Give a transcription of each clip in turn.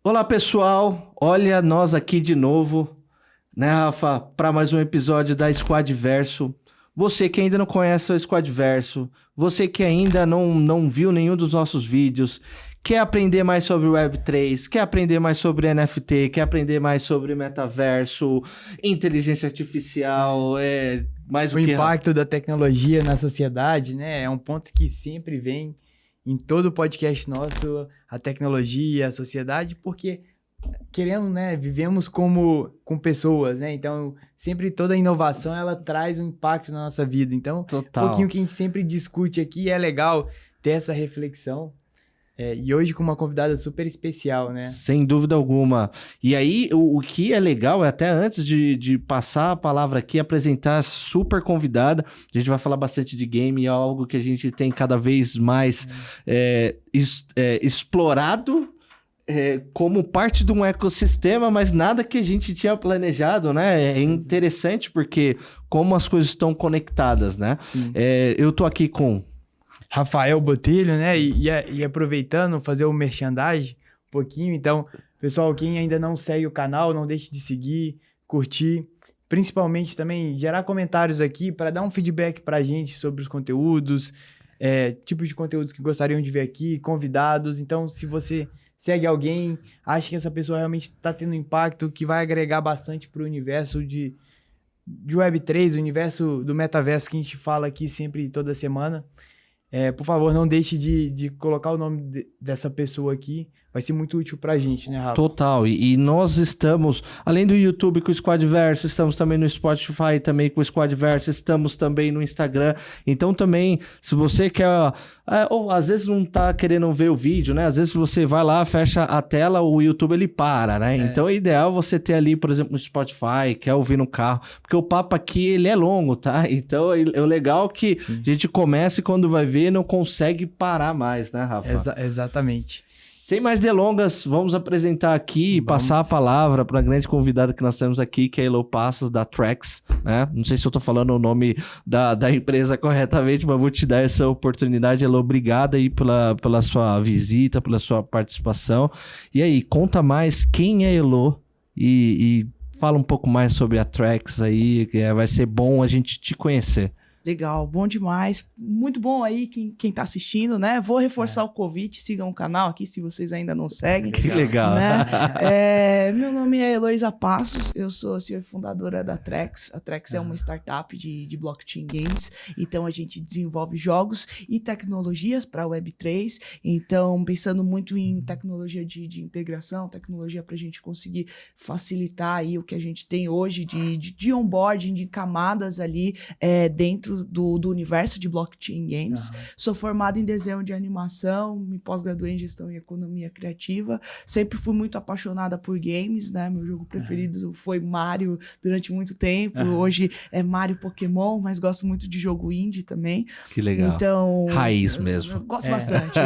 Olá, pessoal. Olha nós aqui de novo, né, Rafa, para mais um episódio da Squad Verso. Você que ainda não conhece o Squad Verso, você que ainda não viu nenhum dos nossos vídeos, quer aprender mais sobre Web3, quer aprender mais sobre NFT, quer aprender mais sobre metaverso, inteligência artificial, mais O impacto da tecnologia na sociedade, né? É um ponto que sempre vem em todo podcast nosso, a tecnologia, a sociedade, porque querendo, né, vivemos com pessoas, né? Então, sempre toda inovação ela traz um impacto na nossa vida. Então, Total. um pouquinho que a gente sempre discute aqui, é legal ter essa reflexão. E hoje com uma convidada super especial, né? Sem dúvida alguma. E aí, o que é legal é até antes de passar a palavra aqui, apresentar a super convidada. A gente vai falar bastante de game, é algo que a gente tem cada vez mais explorado como parte de um ecossistema, mas nada que a gente tinha planejado, né? É interessante porque como as coisas estão conectadas, né? Eu tô aqui com Rafael Botelho, né? E aproveitando, fazer o merchandising um pouquinho. Então, pessoal, quem ainda não segue o canal, não deixe de seguir, curtir. Principalmente também gerar comentários aqui para dar um feedback para a gente sobre os conteúdos, tipos de conteúdos que gostariam de ver aqui, convidados. Então, se você segue alguém, acha que essa pessoa realmente está tendo impacto, que vai agregar bastante para o universo de Web3, o universo do metaverso que a gente fala aqui sempre, toda semana. Por favor, não deixe de colocar o nome dessa pessoa aqui. Vai ser muito útil pra gente, né, Rafa? Total. E nós estamos, além do YouTube com o Squadverso, estamos também no Spotify também com o Squadverso, estamos também no Instagram. Então também, se você quer, ou às vezes não tá querendo ver o vídeo, né? Às vezes você vai lá, fecha a tela, o YouTube ele para, né? Então é ideal você ter ali, por exemplo, no Spotify, quer ouvir no carro, porque o papo aqui, ele é longo, tá? Então é o legal que a gente começa e quando vai ver não consegue parar mais, né, Rafa? Exatamente. Sem mais delongas, vamos apresentar aqui e passar a palavra para a grande convidada que nós temos aqui, que é a Elo Passos, da Trax, né? Não sei se eu tô falando o nome da empresa corretamente, mas vou te dar essa oportunidade. Elo, obrigada aí pela sua visita, pela sua participação. E aí, conta mais quem é Elo e fala um pouco mais sobre a Trax aí, que vai ser bom a gente te conhecer. Legal, bom demais. Muito bom aí quem tá assistindo, né? Vou reforçar o convite, sigam o canal aqui se vocês ainda não seguem. Que legal. Né? Meu nome é Heloísa Passos, eu sou a CEO e fundadora da Trax. A Trax é uma startup de blockchain games, então a gente desenvolve jogos e tecnologias para Web3, então pensando muito em tecnologia de integração, tecnologia para a gente conseguir facilitar aí o que a gente tem hoje de onboarding, de camadas ali dentro do universo de blockchain games. Sou formada em desenho de animação, me pós-graduei em gestão e economia criativa. Sempre fui muito apaixonada por games, né? Meu jogo preferido foi Mario durante muito tempo. Hoje é Mario Pokémon, mas gosto muito de jogo indie também. Que legal. Então, raiz mesmo. Eu gosto bastante.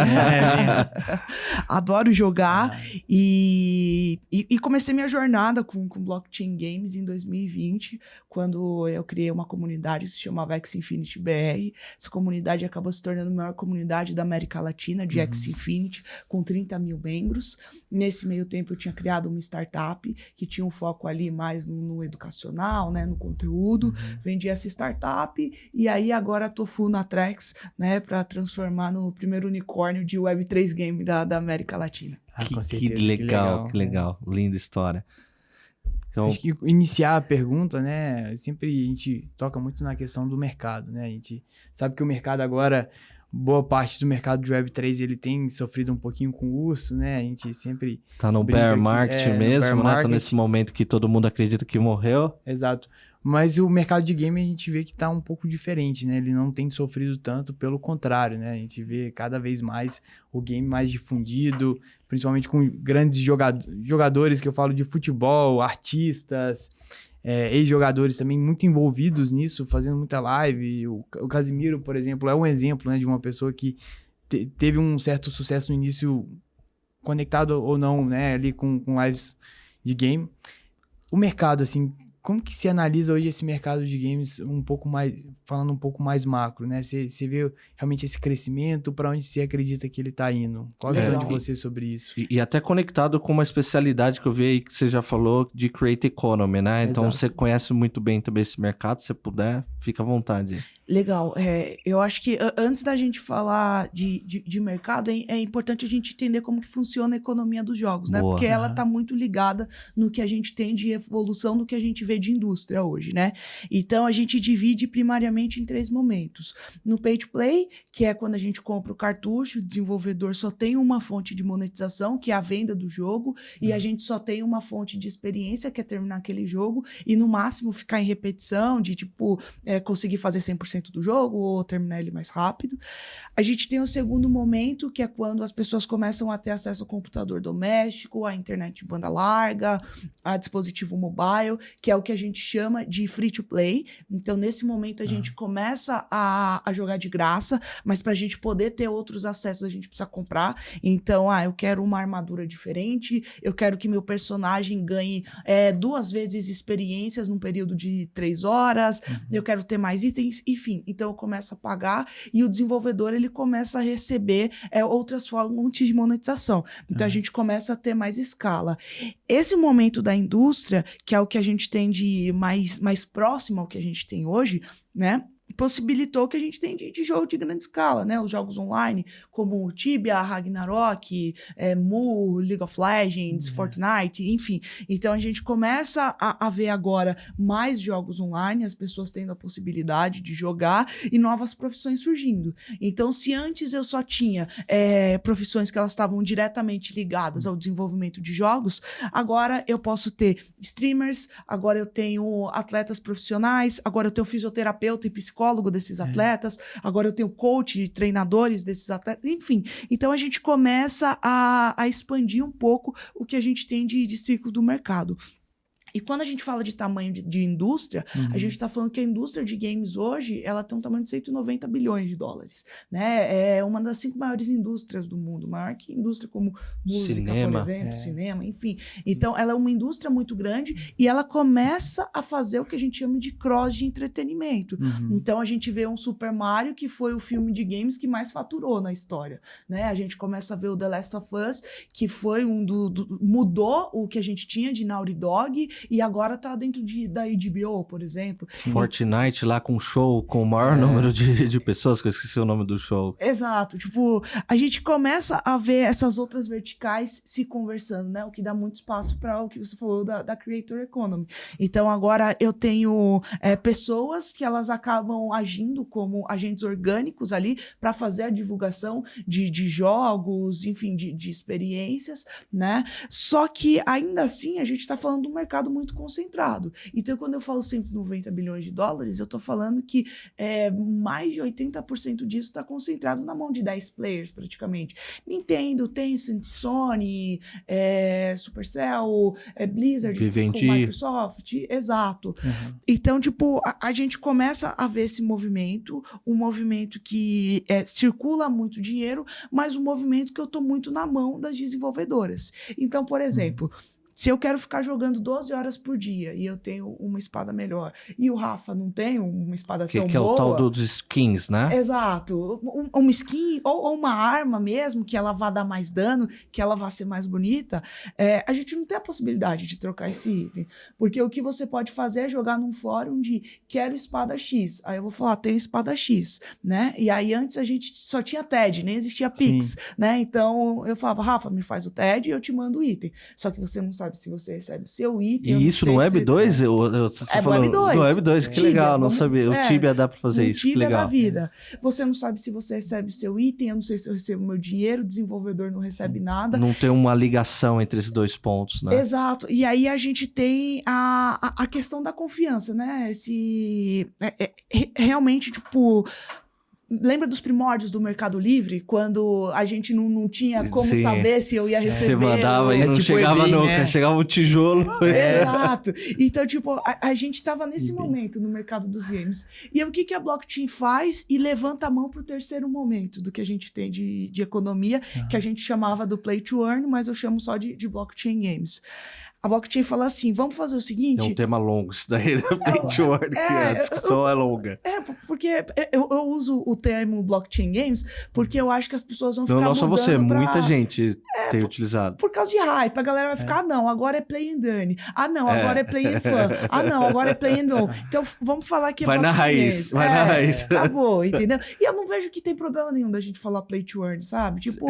Adoro jogar e comecei minha jornada com blockchain games em 2020, quando eu criei uma comunidade que se chamava X Infinity BR. Essa comunidade acabou se tornando a maior comunidade da América Latina de X Infinity, com 30 mil membros. Nesse meio tempo eu tinha criado uma startup que tinha um foco ali mais no educacional, né, no conteúdo. Vendi essa startup e aí agora estou full na Trax, né, para transformar no primeiro unicórnio de Web3 game da América Latina. Que legal. Linda história. Então, acho que iniciar a pergunta, né, sempre a gente toca muito na questão do mercado, né, a gente sabe que o mercado agora, boa parte do mercado de Web3, ele tem sofrido um pouquinho com o urso, né, a gente sempre... Tá no bear market mesmo, né, tá nesse momento que todo mundo acredita que morreu. Exato, mas o mercado de game a gente vê que tá um pouco diferente, né, ele não tem sofrido tanto, pelo contrário, né, a gente vê cada vez mais o game mais difundido, principalmente com grandes jogadores que eu falo de futebol, artistas, ex-jogadores também muito envolvidos nisso, fazendo muita live. O Casimiro, por exemplo, é um exemplo, né, de uma pessoa que teve um certo sucesso no início, conectado ou não, né, ali com lives de game. O mercado, assim, como que se analisa hoje esse mercado de games um pouco mais, falando um pouco mais macro, né? Você vê realmente esse crescimento, para onde você acredita que ele tá indo? Qual a visão de você sobre isso? E até conectado com uma especialidade que eu vi aí que você já falou de Create Economy, né? Então Exato. você conhece muito bem também esse mercado, se puder, fica à vontade. Legal. Eu acho que antes da gente falar de mercado, é importante a gente entender como que funciona a economia dos jogos, né? Boa. Porque ela está muito ligada no que a gente tem de evolução do que a gente vê de indústria hoje, né? Então, a gente divide primariamente em 3 momentos. No Pay to Play, que é quando a gente compra o cartucho, o desenvolvedor só tem uma fonte de monetização, que é a venda do jogo, e a gente só tem uma fonte de experiência, que é terminar aquele jogo, e no máximo ficar em repetição, de tipo, conseguir fazer 100% do jogo ou terminar ele mais rápido. A gente tem o segundo momento, que é quando as pessoas começam a ter acesso ao computador doméstico, à internet de banda larga, a dispositivo mobile, que é o que a gente chama de free to play. Então, nesse momento, a gente começa a jogar de graça, mas para a gente poder ter outros acessos, a gente precisa comprar. Então, eu quero uma armadura diferente, eu quero que meu personagem ganhe 2 vezes experiências num período de 3 horas, eu quero ter mais itens, enfim. Então, eu começo a pagar e o desenvolvedor, ele começa a receber outras fontes de monetização. Então, a gente começa a ter mais escala. Esse momento da indústria, que é o que a gente tem de mais próximo ao que a gente tem hoje, né? Possibilitou que a gente tem de jogo de grande escala, né? Os jogos online, como o Tibia, Ragnarok, Mu, League of Legends, Fortnite, enfim. Então, a gente começa a ver agora mais jogos online, as pessoas tendo a possibilidade de jogar e novas profissões surgindo. Então, se antes eu só tinha profissões que elas estavam diretamente ligadas ao desenvolvimento de jogos, agora eu posso ter streamers, agora eu tenho atletas profissionais, agora eu tenho fisioterapeuta e psicólogo desses atletas, agora eu tenho coach, treinadores desses atletas, enfim. Então, a gente começa a expandir um pouco o que a gente tem de ciclo do mercado. E quando a gente fala de tamanho de indústria, a gente está falando que a indústria de games hoje, ela tem um tamanho de 190 bilhões de dólares, né? É uma das 5 maiores indústrias do mundo, maior que indústria como música, Cinema. por exemplo, cinema, enfim. Então, ela é uma indústria muito grande e ela começa a fazer o que a gente chama de cross de entretenimento. Então, a gente vê um Super Mario, que foi o filme de games que mais faturou na história, né? A gente começa a ver o The Last of Us, que foi mudou o que a gente tinha de Naughty Dog, e agora tá dentro da HBO, por exemplo. Fortnite lá com show, com o maior número de pessoas, que eu esqueci o nome do show. Exato, tipo, a gente começa a ver essas outras verticais se conversando, né? O que dá muito espaço para o que você falou da Creator Economy. Então, agora eu tenho pessoas que elas acabam agindo como agentes orgânicos ali para fazer a divulgação de jogos, enfim, de experiências, né? Só que, ainda assim, a gente tá falando de um mercado muito concentrado. Então, quando eu falo 190 bilhões de dólares, eu tô falando que mais de 80% disso está concentrado na mão de 10 players, praticamente. Nintendo, Tencent, Sony, Supercell, Blizzard, Vivendi. com Microsoft, exato. Então, tipo, a gente começa a ver esse movimento, um movimento que circula muito dinheiro, mas um movimento que eu tô muito na mão das desenvolvedoras. Então, por exemplo, se eu quero ficar jogando 12 horas por dia e eu tenho uma espada melhor, e o Rafa não tem uma espada tão boa... Que é o tal dos skins, né? Exato. Uma skin ou uma arma mesmo, que ela vá dar mais dano, que ela vá ser mais bonita, a gente não tem a possibilidade de trocar esse item. Porque o que você pode fazer é jogar num fórum de quero espada X. Aí eu vou falar, tenho espada X, né? E aí antes a gente só tinha TED, nem existia Pix, né? Então eu falava, Rafa, me faz o TED e eu te mando o item. Só que você não sabe se você recebe o seu item. E isso no Web 2? No Web 2. No Web 2, que Tibia, legal, não sabia. O Tibia dá pra fazer isso, que Tibia legal. da vida. Você não sabe se você recebe o seu item, eu não sei se eu recebo o meu dinheiro, o desenvolvedor não recebe nada. Não tem uma ligação entre esses 2 pontos, né? Exato. E aí a gente tem a questão da confiança, né? Realmente, tipo... Lembra dos primórdios do Mercado Livre? Quando a gente não tinha como saber se eu ia receber. Você mandava e não tipo chegava eBay, nunca, né? chegava o tijolo. Exato. Então, tipo, a gente tava nesse momento no mercado dos games. E o que a blockchain faz? E levanta a mão pro terceiro momento do que a gente tem de economia, que a gente chamava do play to earn, mas eu chamo só de blockchain games. A blockchain fala assim, vamos fazer o É seguinte... um tema longo isso daí, da Play to Earn, que a discussão é longa. Porque eu uso o termo blockchain games porque eu acho que as pessoas vão ficar Não só você, mudando muita gente tem utilizado. por causa de hype, a galera vai ficar, não, agora é play and earn. Não, agora é play and fun. Não, agora é play and on. Então, vamos falar que é vai na raiz, vai na raiz. Acabou, entendeu? E eu não vejo que tem problema nenhum da gente falar play to earn, sabe? Tipo,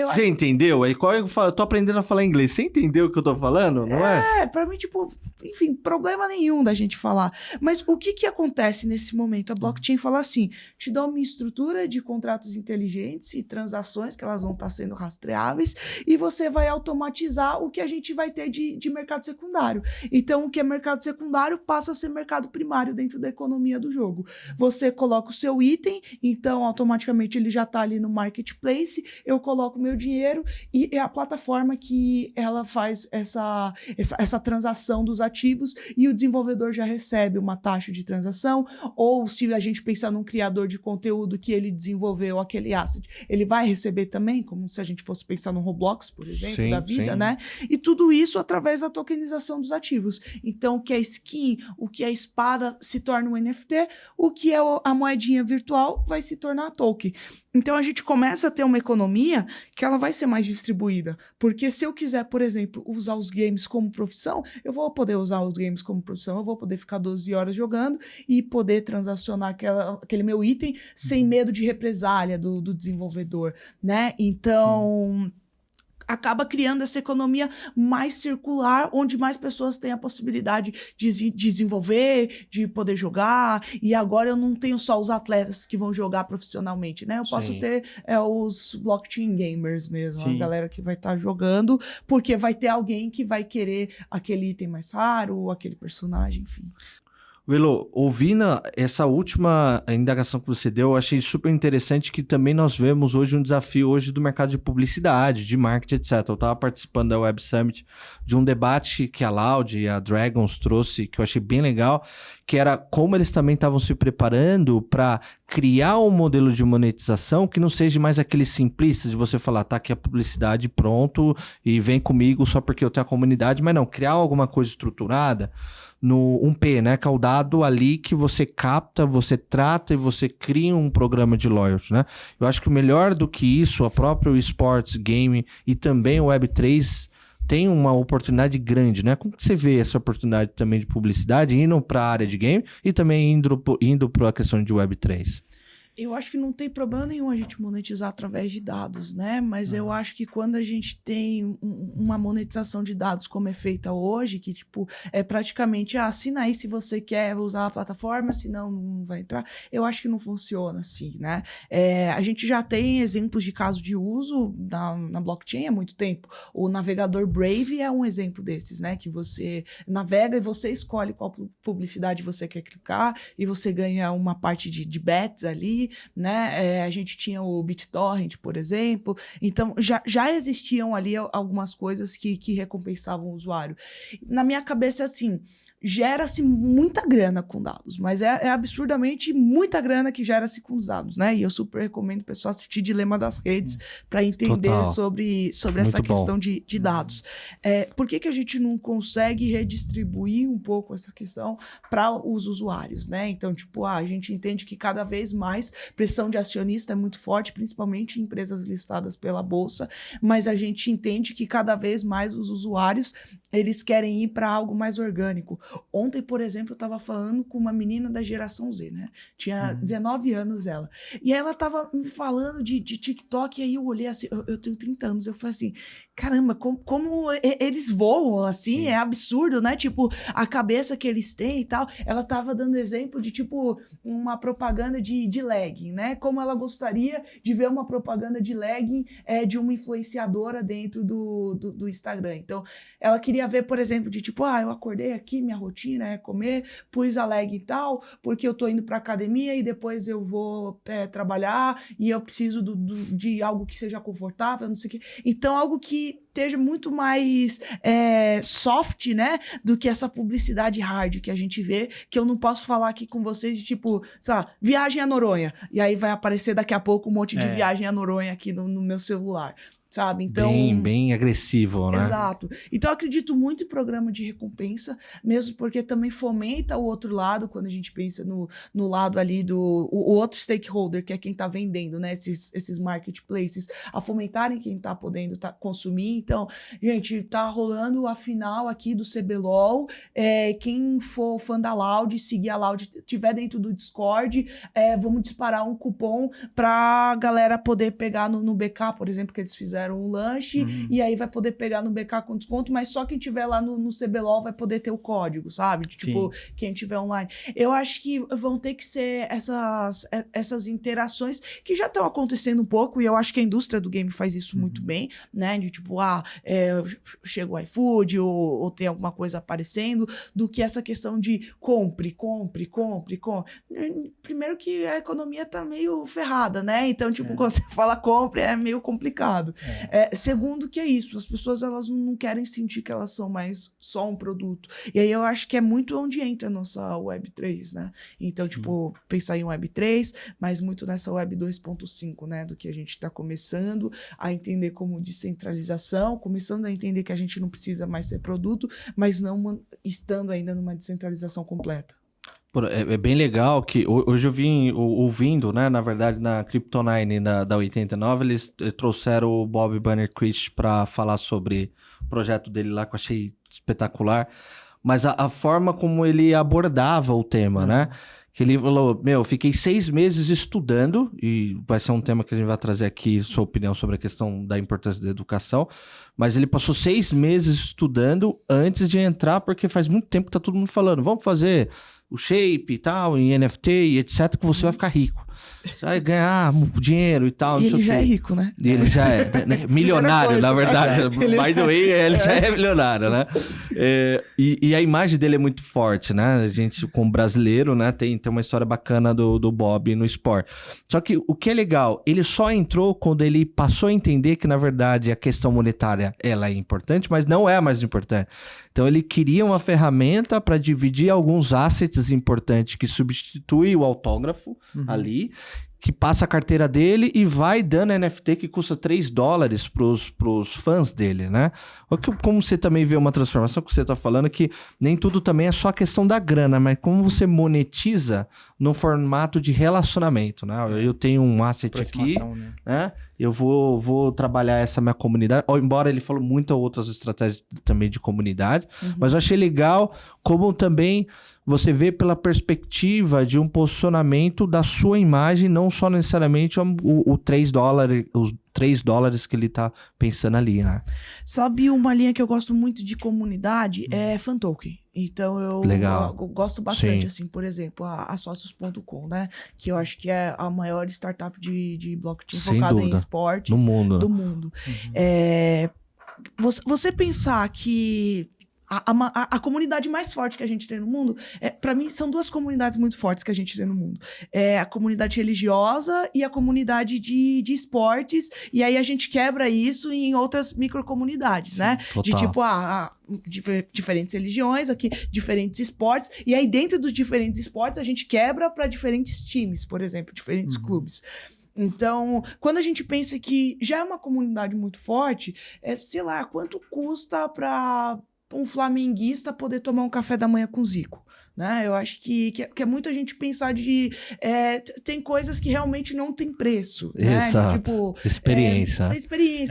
você entendeu? Aí qual eu falo? Eu tô aprendendo a falar inglês. Você entendeu o que eu tô falando, não é? Pra mim, tipo, enfim, problema nenhum da gente falar. Mas o que acontece nesse momento? A blockchain fala assim, te dá uma estrutura de contratos inteligentes e transações que elas vão estar sendo rastreáveis e você vai automatizar o que a gente vai ter de mercado secundário. Então, o que é mercado secundário passa a ser mercado primário dentro da economia do jogo. Você coloca o seu item, então automaticamente ele já está ali no marketplace, eu coloco meu dinheiro e é a plataforma que ela faz essa transação dos ativos e o desenvolvedor já recebe uma taxa de transação, ou se a gente pensar num criador de conteúdo que ele desenvolveu aquele asset, ele vai receber também, como se a gente fosse pensar no Roblox, por exemplo, sim, da Visa, sim. né? E tudo isso através da tokenização dos ativos. Então, o que é skin, o que é espada se torna um NFT, o que é a moedinha virtual vai se tornar a token. Então, a gente começa a ter uma economia que ela vai ser mais distribuída. Porque se eu quiser, por exemplo, usar os games como profissão, eu vou poder usar os games como profissão, eu vou poder ficar 12 horas jogando e poder transacionar aquele meu item sem medo de represália do desenvolvedor, né? Então... acaba criando essa economia mais circular, onde mais pessoas têm a possibilidade de desenvolver, de poder jogar, e agora eu não tenho só os atletas que vão jogar profissionalmente, né? Eu posso ter os blockchain gamers mesmo, a galera que vai estar jogando, porque vai ter alguém que vai querer aquele item mais raro, aquele personagem, enfim. Willow, ouvindo essa última indagação que você deu, eu achei super interessante que também nós vemos hoje um desafio hoje do mercado de publicidade, de marketing, etc. Eu estava participando da Web Summit de um debate que a Loud e a Dragons trouxe, que eu achei bem legal, que era como eles também estavam se preparando para criar um modelo de monetização que não seja mais aquele simplista de você falar, tá aqui a publicidade, pronto, e vem comigo só porque eu tenho a comunidade, mas não, criar alguma coisa estruturada no 1P, né, que é o dado ali que você capta, você trata e você cria um programa de loyalty, né? Eu acho que melhor do que isso, a própria esports, game e também o Web3 tem uma oportunidade grande, né? Como que você vê essa oportunidade também de publicidade indo para a área de game e também indo para a questão de Web3? Eu acho que não tem problema nenhum a gente monetizar através de dados, né? Mas eu acho que quando a gente tem uma monetização de dados como é feita hoje, que tipo, é praticamente, assina aí se você quer usar a plataforma, senão não vai entrar. Eu acho que não funciona assim, né? A gente já tem exemplos de caso de uso na blockchain há muito tempo. O navegador Brave é um exemplo desses, né? Que você navega e você escolhe qual publicidade você quer clicar e você ganha uma parte de bets ali, né? A gente tinha o BitTorrent, por exemplo. Então, já existiam ali algumas coisas que recompensavam o usuário. Na minha cabeça, assim, gera-se muita grana com dados, mas é absurdamente muita grana que gera-se com os dados, né? E eu super recomendo o pessoal assistir Dilema das Redes para entender sobre essa questão de dados. Por que a gente não consegue redistribuir um pouco essa questão para os usuários, né? Então, tipo, a gente entende que cada vez mais pressão de acionista é muito forte, principalmente em empresas listadas pela Bolsa, mas a gente entende que cada vez mais os usuários, eles querem ir para algo mais orgânico. Ontem, por exemplo, eu estava falando com uma menina da geração Z, né? Tinha 19 anos ela. E aí ela estava me falando de TikTok, e aí eu olhei assim, eu tenho 30 anos, eu falei assim, caramba, como eles voam assim, Sim. É absurdo, né? Tipo, a cabeça que eles têm e tal. Ela estava dando exemplo de, tipo, uma propaganda de legging, né? Como ela gostaria de ver uma propaganda de legging de uma influenciadora dentro do Instagram. Então, ela queria ver, por exemplo, de tipo, eu acordei aqui, minha rotina é comer, pus a legging e tal, porque eu tô indo pra academia e depois eu vou trabalhar e eu preciso de algo que seja confortável, não sei o quê. Então, algo que esteja muito mais soft, né? Do que essa publicidade hard que a gente vê, que eu não posso falar aqui com vocês de tipo, sei lá, viagem a Noronha. E aí vai aparecer daqui a pouco um monte de viagem a Noronha aqui no meu celular. Sabe? Então, bem agressivo, né? Exato. Então, eu acredito muito em programa de recompensa, mesmo porque também fomenta o outro lado, quando a gente pensa no lado ali do o outro stakeholder, que é quem está vendendo, né? Esses marketplaces, a fomentarem quem está podendo consumir. Então, gente, tá rolando a final aqui do CBLOL. Quem for fã da Loud, seguir a Loud, tiver dentro do Discord, vamos disparar um cupom pra galera poder pegar no BK, por exemplo, que eles fizeram um lanche, e aí vai poder pegar no BK com desconto, mas só quem tiver lá no CBLOL vai poder ter o código, sabe? Tipo, quem tiver online. Eu acho que vão ter que ser essas interações que já estão acontecendo um pouco, e eu acho que a indústria do game faz isso muito bem, né? De tipo, chega o iFood, ou tem alguma coisa aparecendo, do que essa questão de compre. Primeiro que a economia tá meio ferrada, né? Então, tipo, quando você fala compre, é meio complicado. Segundo que é isso, as pessoas elas não querem sentir que elas são mais só um produto. E aí eu acho que é muito onde entra a nossa Web3, né? Então, tipo, pensar em Web3, mas muito nessa Web 2.5, né? Do que a gente tá começando a entender como descentralização, começando a entender que a gente não precisa mais ser produto, mas não estando ainda numa descentralização completa. É bem legal que hoje eu vim ouvindo, né? Na verdade, na Crypto9 da 89, eles trouxeram o Bob Banner-Christ para falar sobre o projeto dele lá, que eu achei espetacular. Mas a forma como ele abordava o tema, né? Que ele falou, eu fiquei 6 meses estudando, e vai ser um tema que a gente vai trazer aqui, sua opinião sobre a questão da importância da educação, mas ele passou 6 meses estudando antes de entrar, porque faz muito tempo que tá todo mundo falando, vamos fazer o Shape e tal, em NFT e etc, que você vai ficar rico. Você vai ganhar dinheiro e tal. E ele já é rico, né? E ele já é né? Milionário, na verdade. By the way, ele já é milionário, né? E a imagem dele é muito forte, né? A gente, como brasileiro, né? Tem uma história bacana do Bob no esporte. Só que o que é legal, ele só entrou quando ele passou a entender que, na verdade, a questão monetária, ela é importante, mas não é a mais importante. Então, ele queria uma ferramenta para dividir alguns assets importantes que substitui o autógrafo ali, que passa a carteira dele e vai dando NFT que custa $3 pros fãs dele, né? Como você também vê uma transformação que você tá falando, que nem tudo também é só a questão da grana, mas como você monetiza no formato de relacionamento, né? Eu tenho um asset aqui, né? Eu vou trabalhar essa minha comunidade, embora ele falou muitas outras estratégias também de comunidade, mas eu achei legal como também você vê pela perspectiva de um posicionamento da sua imagem, não só necessariamente o $3, os $3 que ele tá pensando ali, né? Sabe uma linha que eu gosto muito de comunidade? É fan token. Então eu gosto bastante, assim, por exemplo, a Socios.com, né? Que eu acho que é a maior startup de blockchain focada em esportes do mundo. Você pensar que a comunidade mais forte que a gente tem no mundo, para mim, são 2 comunidades muito fortes que a gente tem no mundo. É a comunidade religiosa e a comunidade de esportes, e aí a gente quebra isso em outras microcomunidades, né? Total. De tipo, diferentes religiões, aqui, diferentes esportes, e aí dentro dos diferentes esportes a gente quebra para diferentes times, por exemplo, diferentes clubes. Então, quando a gente pensa que já é uma comunidade muito forte, sei lá, quanto custa para um flamenguista poder tomar um café da manhã com o Zico, né? Eu acho que é muito a gente pensar tem coisas que realmente não tem preço, né? Exato. Tipo, experiência.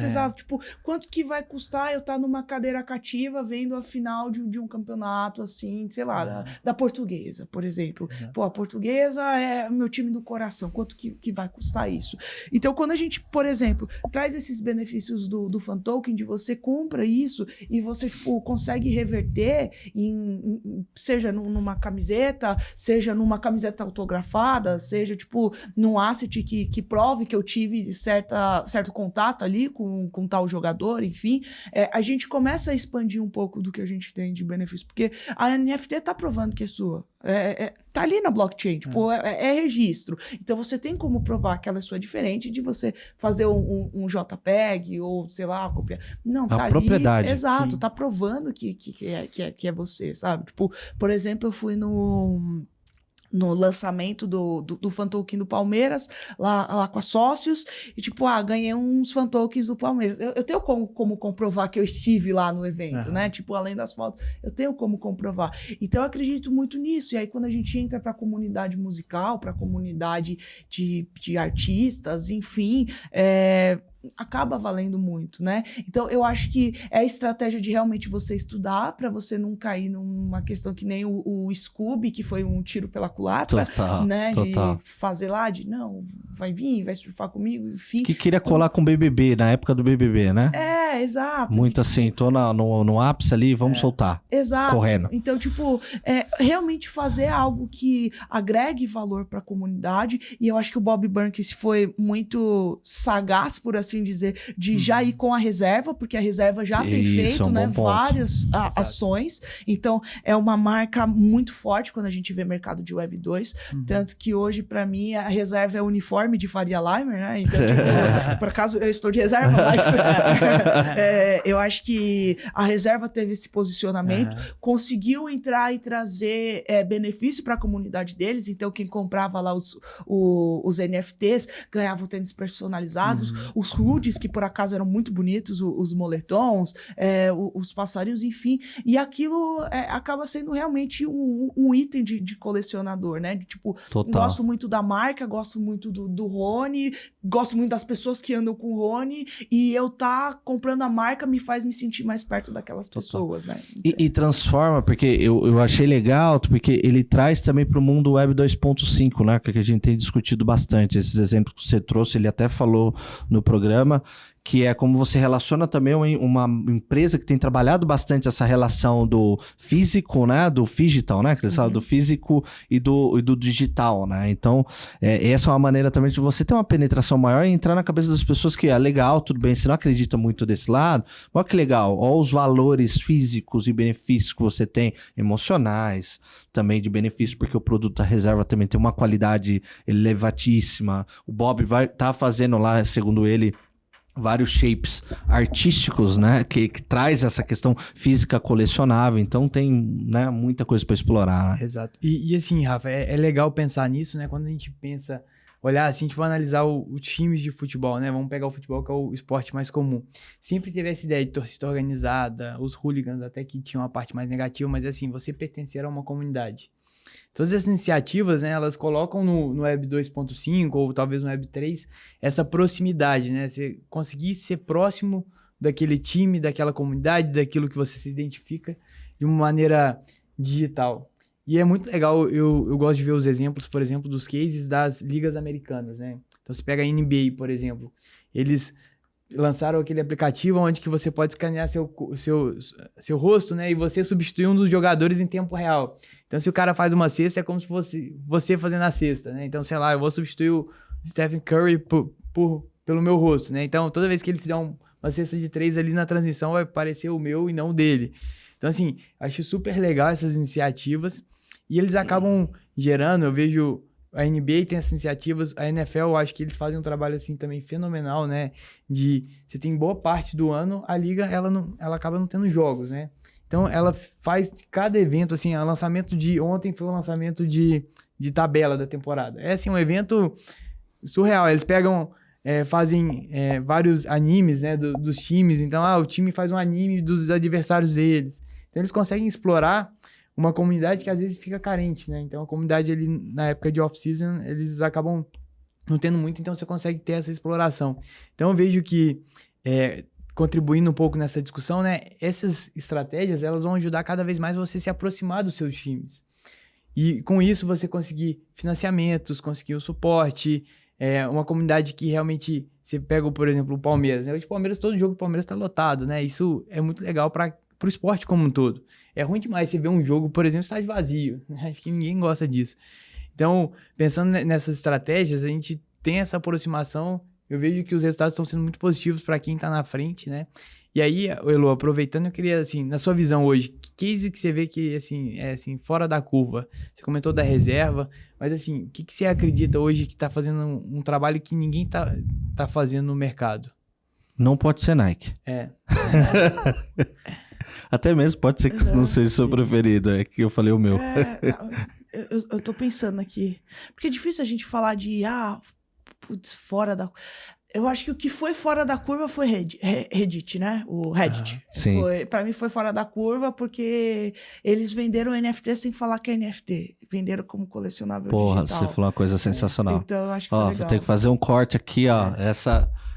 Exato. Tipo, quanto que vai custar eu estar numa cadeira cativa vendo a final de um campeonato, assim, sei lá, da Portuguesa, por exemplo. Pô, a Portuguesa é meu time do coração. Quanto que vai custar isso? Então, quando a gente, por exemplo, traz esses benefícios do fan token, de você compra isso e você, tipo, consegue reverter seja numa camiseta, seja numa camiseta autografada, seja, tipo, num asset que prove que eu tive certo contato ali com tal jogador, enfim, a gente começa a expandir um pouco do que a gente tem de benefício, porque a NFT tá provando que é sua. tá ali na blockchain, tipo, é registro. Então você tem como provar que ela é sua, diferente de você fazer um JPEG ou, sei lá, copiar. Não, tá ali. Propriedade. Exato, Sim. tá provando que é você, sabe? Tipo, por exemplo, eu fui no lançamento do fan token do Palmeiras, lá com a sócios, e tipo, ganhei uns fan tokens do Palmeiras. Eu tenho como comprovar que eu estive lá no evento, né? Tipo, além das fotos, eu tenho como comprovar. Então, eu acredito muito nisso. E aí, quando a gente entra para a comunidade musical, para a comunidade de artistas, enfim, acaba valendo muito, né? Então, eu acho que é a estratégia de realmente você estudar para você não cair numa questão que nem o Scooby, que foi um tiro pela culatra, né? Total. De fazer lá, não, vai vir, vai surfar comigo, enfim. Que queria colar com o BBB, na época do BBB, né? Exato. Muito assim, tô no ápice ali, vamos soltar. Exato. Correndo. Então, tipo, realmente fazer algo que agregue valor para a comunidade. E eu acho que o Bob Burnquist foi muito sagaz, por assim dizer, de já ir com a reserva, porque a reserva já tem feito, né, várias ações. Então, é uma marca muito forte quando a gente vê mercado de Web 2. Tanto que hoje, para mim, a reserva é o uniforme de Faria Limer, né? Então, tipo, por acaso, eu estou de reserva, mas eu acho que a reserva teve esse posicionamento, conseguiu entrar e trazer benefício para a comunidade deles. Então, quem comprava lá os NFTs ganhava o tênis personalizados, os hoodies, que por acaso eram muito bonitos, os moletons, os passarinhos, enfim. E aquilo acaba sendo realmente um item de colecionador, né? Tipo, gosto muito da marca, gosto muito do Rony, gosto muito das pessoas que andam com o Rony, e eu comprando a marca me faz me sentir mais perto daquelas pessoas, né? Então... E transforma, porque eu achei legal, porque ele traz também para o mundo Web 2.5, né? Que a gente tem discutido bastante. Esses exemplos que você trouxe, ele até falou no programa, que é como você relaciona também uma empresa que tem trabalhado bastante essa relação do físico, né, do digital, né, que eles falam do físico e do digital, né, então essa é uma maneira também de você ter uma penetração maior e entrar na cabeça das pessoas que legal, tudo bem, você não acredita muito desse lado, olha que legal, olha os valores físicos e benefícios que você tem, emocionais, também de benefícios, porque o produto da reserva também tem uma qualidade elevatíssima, o Bob tá fazendo lá, segundo ele, vários shapes artísticos, né, que traz essa questão física colecionável, então tem, né, muita coisa para explorar, né? Exato. E assim, Rafa, é legal pensar nisso, né, quando a gente pensa, olhar assim, a gente vai analisar os times de futebol, né, vamos pegar o futebol que é o esporte mais comum, sempre teve essa ideia de torcida organizada, os hooligans até que tinham uma parte mais negativa, mas assim, você pertencer a uma comunidade. Todas essas iniciativas, né, elas colocam no Web 2.5 ou talvez no Web 3 essa proximidade, né? Você conseguir ser próximo daquele time, daquela comunidade, daquilo que você se identifica de uma maneira digital. E é muito legal, eu gosto de ver os exemplos, por exemplo, dos cases das ligas americanas, né? Então você pega a NBA, por exemplo, eles lançaram aquele aplicativo onde que você pode escanear seu rosto, né? E você substituir um dos jogadores em tempo real. Então, se o cara faz uma cesta, é como se fosse você fazendo a cesta, né? Então, sei lá, eu vou substituir o Stephen Curry pelo meu rosto, né? Então, toda vez que ele fizer uma cesta de 3 ali na transmissão, vai aparecer o meu e não o dele. Então, assim, acho super legal essas iniciativas. E eles acabam gerando, eu vejo... A NBA tem essas iniciativas, a NFL, eu acho que eles fazem um trabalho assim também fenomenal, né? Você tem boa parte do ano, a liga, ela acaba não tendo jogos, né? Então, ela faz cada evento, assim, o lançamento de ontem foi o lançamento de tabela da temporada. É, assim, um evento surreal. Eles pegam, fazem vários animes, né, dos times. Então, o time faz um anime dos adversários deles. Então, eles conseguem explorar uma comunidade que às vezes fica carente, né? Então a comunidade ali na época de off-season, eles acabam não tendo muito, então você consegue ter essa exploração. Então eu vejo que, contribuindo um pouco nessa discussão, né? Essas estratégias, elas vão ajudar cada vez mais você se aproximar dos seus times. E com isso você conseguir financiamentos, conseguir o suporte, uma comunidade que realmente, você pega, por exemplo, o Palmeiras, né? Hoje o Palmeiras, todo jogo do Palmeiras tá lotado, né? Isso é muito legal para o esporte como um todo. É ruim demais você ver um jogo, por exemplo, estádio vazio. Acho que ninguém gosta disso. Então, pensando nessas estratégias, a gente tem essa aproximação. Eu vejo que os resultados estão sendo muito positivos para quem está na frente, né? E aí, Elo, aproveitando, eu queria, assim, na sua visão hoje, que case que você vê que, assim, é, assim, fora da curva? Você comentou da reserva, mas, assim, o que você acredita hoje que tá fazendo um trabalho que ninguém tá fazendo no mercado? Não pode ser Nike. É. Até mesmo pode ser que não seja seu preferido, é que eu falei o meu. Eu tô pensando aqui. Porque é difícil a gente falar de, putz, fora da... Eu acho que o que foi fora da curva foi Reddit, né? O Reddit. Sim. Pra mim foi fora da curva porque eles venderam NFT sem falar que é NFT. Venderam como colecionável Porra, digital. você falou uma coisa sensacional. Então eu acho que Ó, foi vou legal. ter que fazer um corte aqui, ó.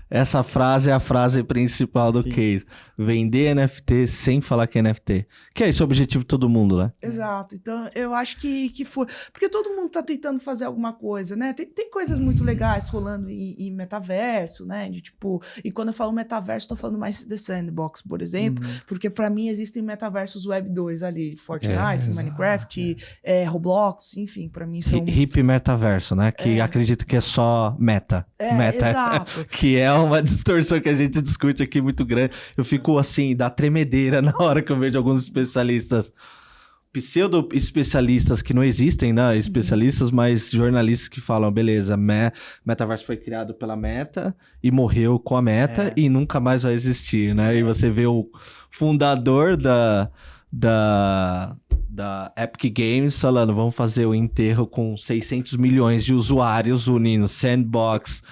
Essa frase é a frase principal do case. Vender NFT sem falar que é NFT. Que é esse o objetivo de todo mundo, né? Exato. Então, eu acho que foi... Porque todo mundo tá tentando fazer alguma coisa, né? Tem coisas muito legais rolando em metaverso, né? De tipo... E quando eu falo metaverso, tô falando mais The Sandbox, por exemplo. Porque pra mim existem metaversos Web 2 ali. Fortnite, Minecraft, Roblox, enfim. Pra mim são... Hip metaverso, né? Que acredita que é só meta. Meta. Exato. Que é uma distorção que a gente discute aqui muito grande. Eu fico assim, da tremedeira na hora que eu vejo alguns especialistas, pseudo-especialistas que não existem, né? Especialistas, mas jornalistas que falam, beleza, metaverso foi criado pela Meta e morreu com a Meta e nunca mais vai existir, né? E você vê o fundador da Epic Games falando, vamos fazer o enterro com 600 milhões de usuários unindo Sandbox,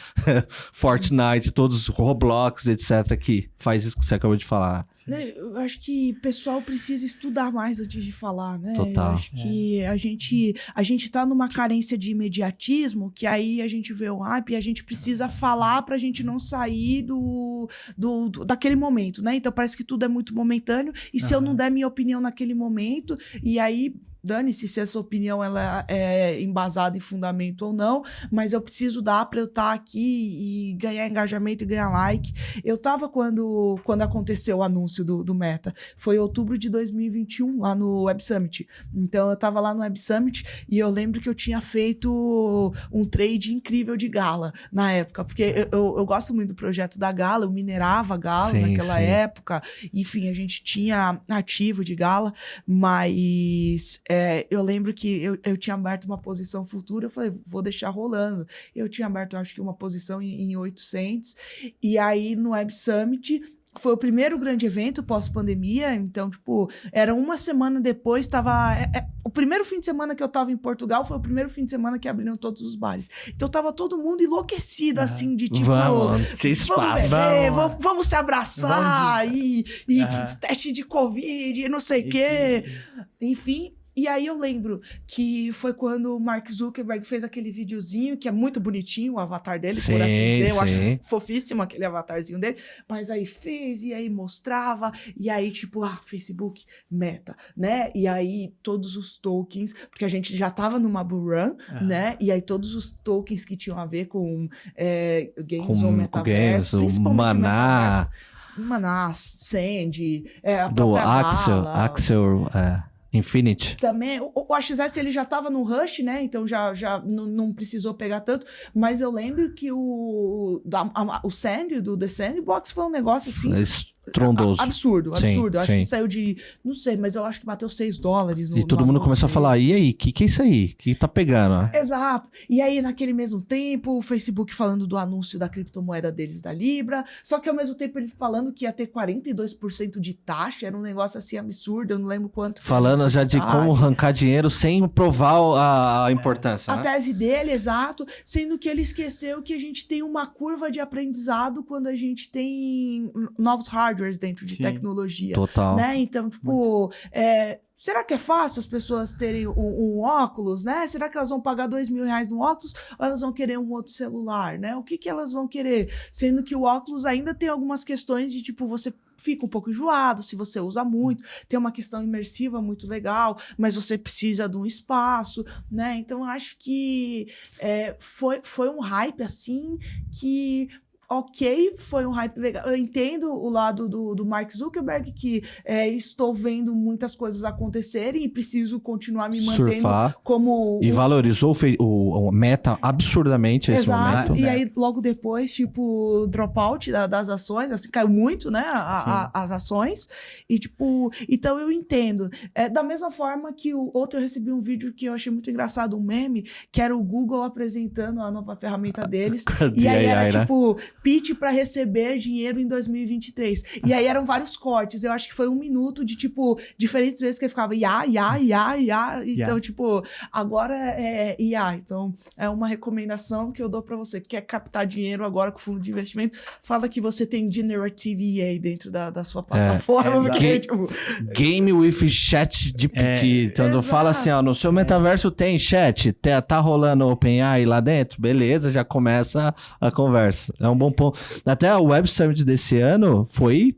Fortnite, todos Roblox, etc. que faz isso que você acabou de falar. Eu acho que o pessoal precisa estudar mais antes de falar, né? Total. Eu acho que a gente tá numa carência de imediatismo, que aí a gente vê o hype e a gente precisa falar pra gente não sair daquele momento, né? Então parece que tudo é muito momentâneo e se eu não der minha opinião naquele momento, e aí... Dane-se se essa opinião ela é embasada em fundamento ou não, mas eu preciso dar para eu estar aqui e ganhar engajamento e ganhar like. Eu tava quando aconteceu o anúncio do Meta, foi em outubro de 2021, lá no Web Summit. Então eu tava lá no Web Summit e eu lembro que eu tinha feito um trade incrível de Gala na época, porque eu gosto muito do projeto da Gala, eu minerava Gala naquela época, enfim, a gente tinha ativo de Gala, mas... eu lembro que eu tinha aberto uma posição futura, eu falei, vou deixar rolando. Eu tinha aberto, acho que uma posição em 800, e aí no Web Summit foi o primeiro grande evento pós-pandemia, então, tipo, era uma semana depois, o primeiro fim de semana que eu tava em Portugal foi o primeiro fim de semana que abriram todos os bares. Então tava todo mundo enlouquecido, assim, de tipo... Vamos se abraçar, e teste de Covid, não sei o quê. Enfim... E aí eu lembro que foi quando o Mark Zuckerberg fez aquele videozinho, que é muito bonitinho, o avatar dele, por assim dizer. Eu acho fofíssimo aquele avatarzinho dele. Mas aí fez, e aí mostrava, e aí tipo, Facebook, Meta, né? E aí todos os tokens, porque a gente já tava numa bull run, né? E aí todos os tokens que tinham a ver com games ou metaverso, principalmente Maná, Sandy, a do Gala, Axel Infinity. Também, o AXS ele já estava no rush, né? Então já não precisou pegar tanto. Mas eu lembro que o Sandy, do The Sandbox, foi um negócio assim... Estrondoso. Absurdo. Acho que saiu de... Não sei, mas eu acho que bateu $6 no... E todo mundo começou a falar, e aí, que é isso aí? Que tá pegando? Exato. E aí, naquele mesmo tempo, o Facebook falando do anúncio da criptomoeda deles, da Libra, só que ao mesmo tempo eles falando que ia ter 42% de taxa, era um negócio assim absurdo, eu não lembro quanto. Falando já de como arrancar dinheiro sem provar a importância, a né? tese dele, exato, sendo que ele esqueceu que a gente tem uma curva de aprendizado quando a gente tem novos hardwares dentro de tecnologia. Total. Né? Então, tipo, será que é fácil as pessoas terem um óculos, né? Será que elas vão pagar R$2.000 no óculos ou elas vão querer um outro celular, né? O que elas vão querer? Sendo que o óculos ainda tem algumas questões de, tipo, você fica um pouco enjoado se você usa muito, tem uma questão imersiva muito legal, mas você precisa de um espaço, né? Então, eu acho que foi um hype, assim, que... ok, foi um hype legal. Eu entendo o lado do Mark Zuckerberg, que estou vendo muitas coisas acontecerem e preciso continuar me mantendo Surfar. como... E valorizou o Meta absurdamente esse Exato, momento. e aí logo depois, tipo, dropout das ações, assim, caiu muito, né, as ações, e tipo, então eu entendo. Da mesma forma que ontem eu recebi um vídeo que eu achei muito engraçado, um meme, que era o Google apresentando a nova ferramenta deles, e aí era tipo, pitch para receber dinheiro em 2023, e aí eram vários cortes, eu acho que foi 1 minuto de, tipo, diferentes vezes que ele ficava IA, então, tipo, agora é IA, então é uma recomendação que eu dou para você que quer captar dinheiro agora com fundo de investimento, fala que você tem Generative AI dentro da sua plataforma, porque, tipo... Game with Chat GPT, então fala assim, ó, no seu metaverso tem chat, tá rolando OpenAI lá dentro, beleza, já começa a conversa, é um bom ponto. Até a Web Summit desse ano foi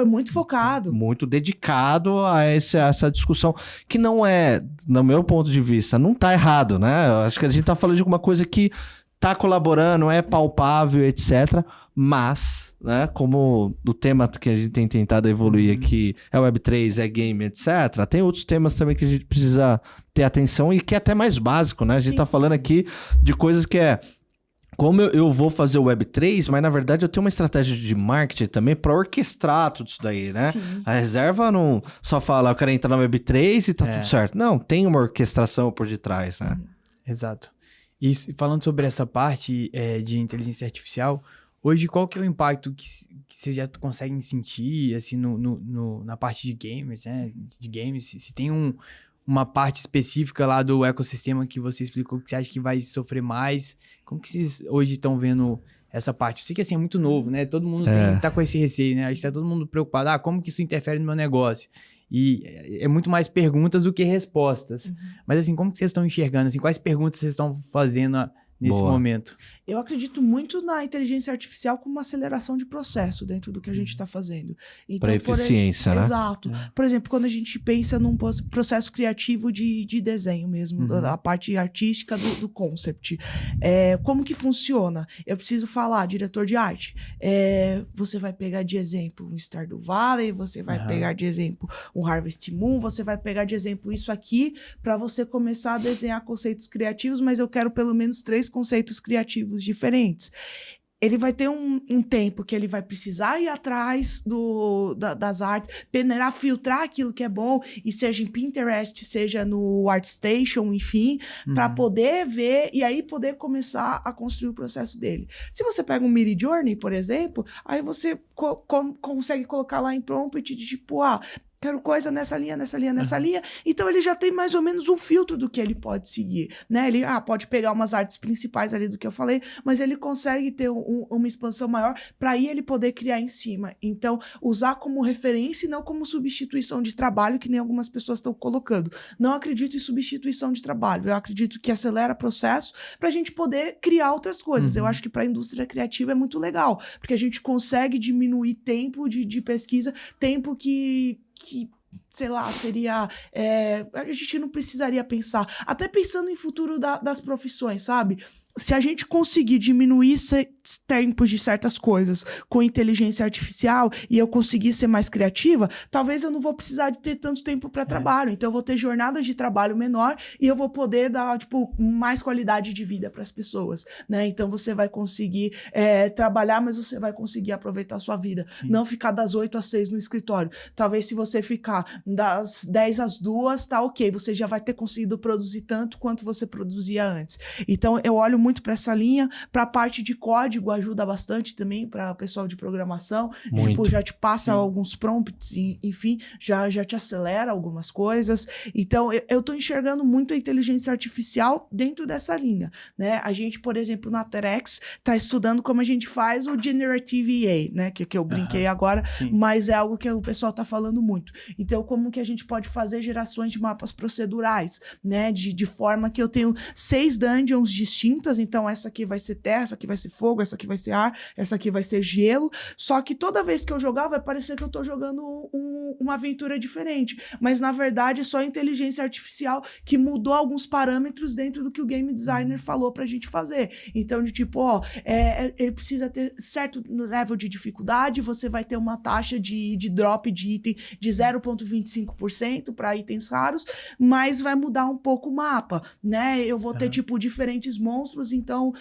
muito focado, muito dedicado a essa discussão, que não é, no meu ponto de vista, não tá errado, né? Eu acho que a gente tá falando de alguma coisa que tá colaborando, é palpável, etc. Mas, né, como o tema que a gente tem tentado evoluir aqui é Web3, é game, etc., tem outros temas também que a gente precisa ter atenção e que é até mais básico, né? A gente tá falando aqui de coisas que como eu vou fazer o Web3, mas na verdade eu tenho uma estratégia de marketing também para orquestrar tudo isso daí, né? Sim. A reserva não só fala, eu quero entrar no Web3 e tá tudo certo. Não, tem uma orquestração por detrás, né? Exato. E falando sobre essa parte de inteligência artificial, hoje qual que é o impacto que vocês já conseguem sentir, assim, na parte de gamers, né? De games, se tem uma parte específica lá do ecossistema que você explicou que você acha que vai sofrer mais, como que vocês hoje estão vendo essa parte? Eu sei que assim é muito novo, né? Todo mundo tá com esse receio, né? A gente tá todo mundo preocupado, como que isso interfere no meu negócio? E é muito mais perguntas do que respostas. Mas assim, como que vocês estão enxergando? Assim, quais perguntas vocês estão fazendo nesse momento? Eu acredito muito na inteligência artificial como uma aceleração de processo dentro do que a gente está fazendo. Então, para eficiência, né? Exato. Por exemplo, quando a gente pensa num processo criativo de desenho mesmo, a parte artística do concept. Como que funciona? Eu preciso falar, diretor de arte. Você vai pegar de exemplo um Stardew Valley, você vai pegar de exemplo um Harvest Moon, você vai pegar de exemplo isso aqui para você começar a desenhar conceitos criativos, mas eu quero pelo menos 3 conceitos criativos diferentes. Ele vai ter um tempo que ele vai precisar ir atrás das artes, peneirar, filtrar aquilo que é bom, e seja em Pinterest, seja no ArtStation, enfim, para poder ver e aí poder começar a construir o processo dele. Se você pega um Midjourney, por exemplo, aí você consegue colocar lá em prompt de tipo, quero coisa nessa linha. Então, ele já tem mais ou menos um filtro do que ele pode seguir, né? Ele pode pegar umas artes principais ali do que eu falei, mas ele consegue ter uma expansão maior para aí ele poder criar em cima. Então, usar como referência e não como substituição de trabalho, que nem algumas pessoas estão colocando. Não acredito em substituição de trabalho. Eu acredito que acelera processo para a gente poder criar outras coisas. Eu acho que para a indústria criativa é muito legal, porque a gente consegue diminuir tempo de pesquisa, tempo que sei lá, seria... a gente não precisaria pensar. Até pensando em futuro das profissões, sabe? Se a gente conseguir diminuir tempos de certas coisas com inteligência artificial e eu conseguir ser mais criativa, talvez eu não vou precisar de ter tanto tempo para trabalho. Então eu vou ter jornadas de trabalho menor e eu vou poder dar, tipo, mais qualidade de vida para as pessoas, né? Então você vai conseguir trabalhar, mas você vai conseguir aproveitar a sua vida. Sim. Não ficar das 8 às 6 no escritório. Talvez se você ficar das 10 às 2, tá ok. Você já vai ter conseguido produzir tanto quanto você produzia antes. Então eu olho muito para essa linha, para a parte de código ajuda bastante também para o pessoal de programação, tipo, já te passa alguns prompts, enfim, já te acelera algumas coisas. Então eu tô enxergando muito a inteligência artificial dentro dessa linha, né? A gente, por exemplo, na Terex tá estudando como a gente faz o Generative AI, né? Que eu brinquei agora, mas é algo que o pessoal tá falando muito. Então, como que a gente pode fazer gerações de mapas procedurais, né? De forma que eu tenho 6 dungeons distintas pistas, então essa aqui vai ser terra, essa aqui vai ser fogo, essa aqui vai ser ar, essa aqui vai ser gelo, só que toda vez que eu jogar vai parecer que eu tô jogando uma aventura diferente, mas na verdade é só a inteligência artificial que mudou alguns parâmetros dentro do que o game designer falou pra gente fazer. Então, de tipo, ele precisa ter certo level de dificuldade, você vai ter uma taxa de drop de item de 0,25% para itens raros, mas vai mudar um pouco o mapa, né? Eu vou ter, tipo, diferentes monstros, então,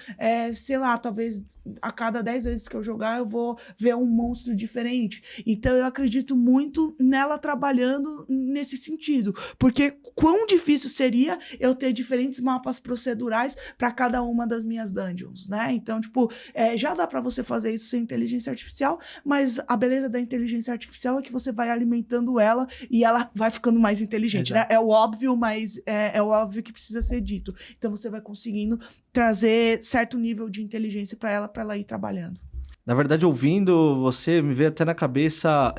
sei lá, talvez a cada 10 vezes que eu jogar, eu vou ver um monstro diferente. Então, eu acredito muito nela trabalhando nesse sentido, porque quão difícil seria eu ter diferentes mapas procedurais para cada uma das minhas dungeons, né? Então, tipo, já dá para você fazer isso sem inteligência artificial, mas a beleza da inteligência artificial é que você vai alimentando ela e ela vai ficando mais inteligente, né? É o óbvio, mas é o óbvio que precisa ser dito. Então, você vai conseguindo trazer certo nível de inteligência para ela ir trabalhando. Na verdade, ouvindo você, me veio até na cabeça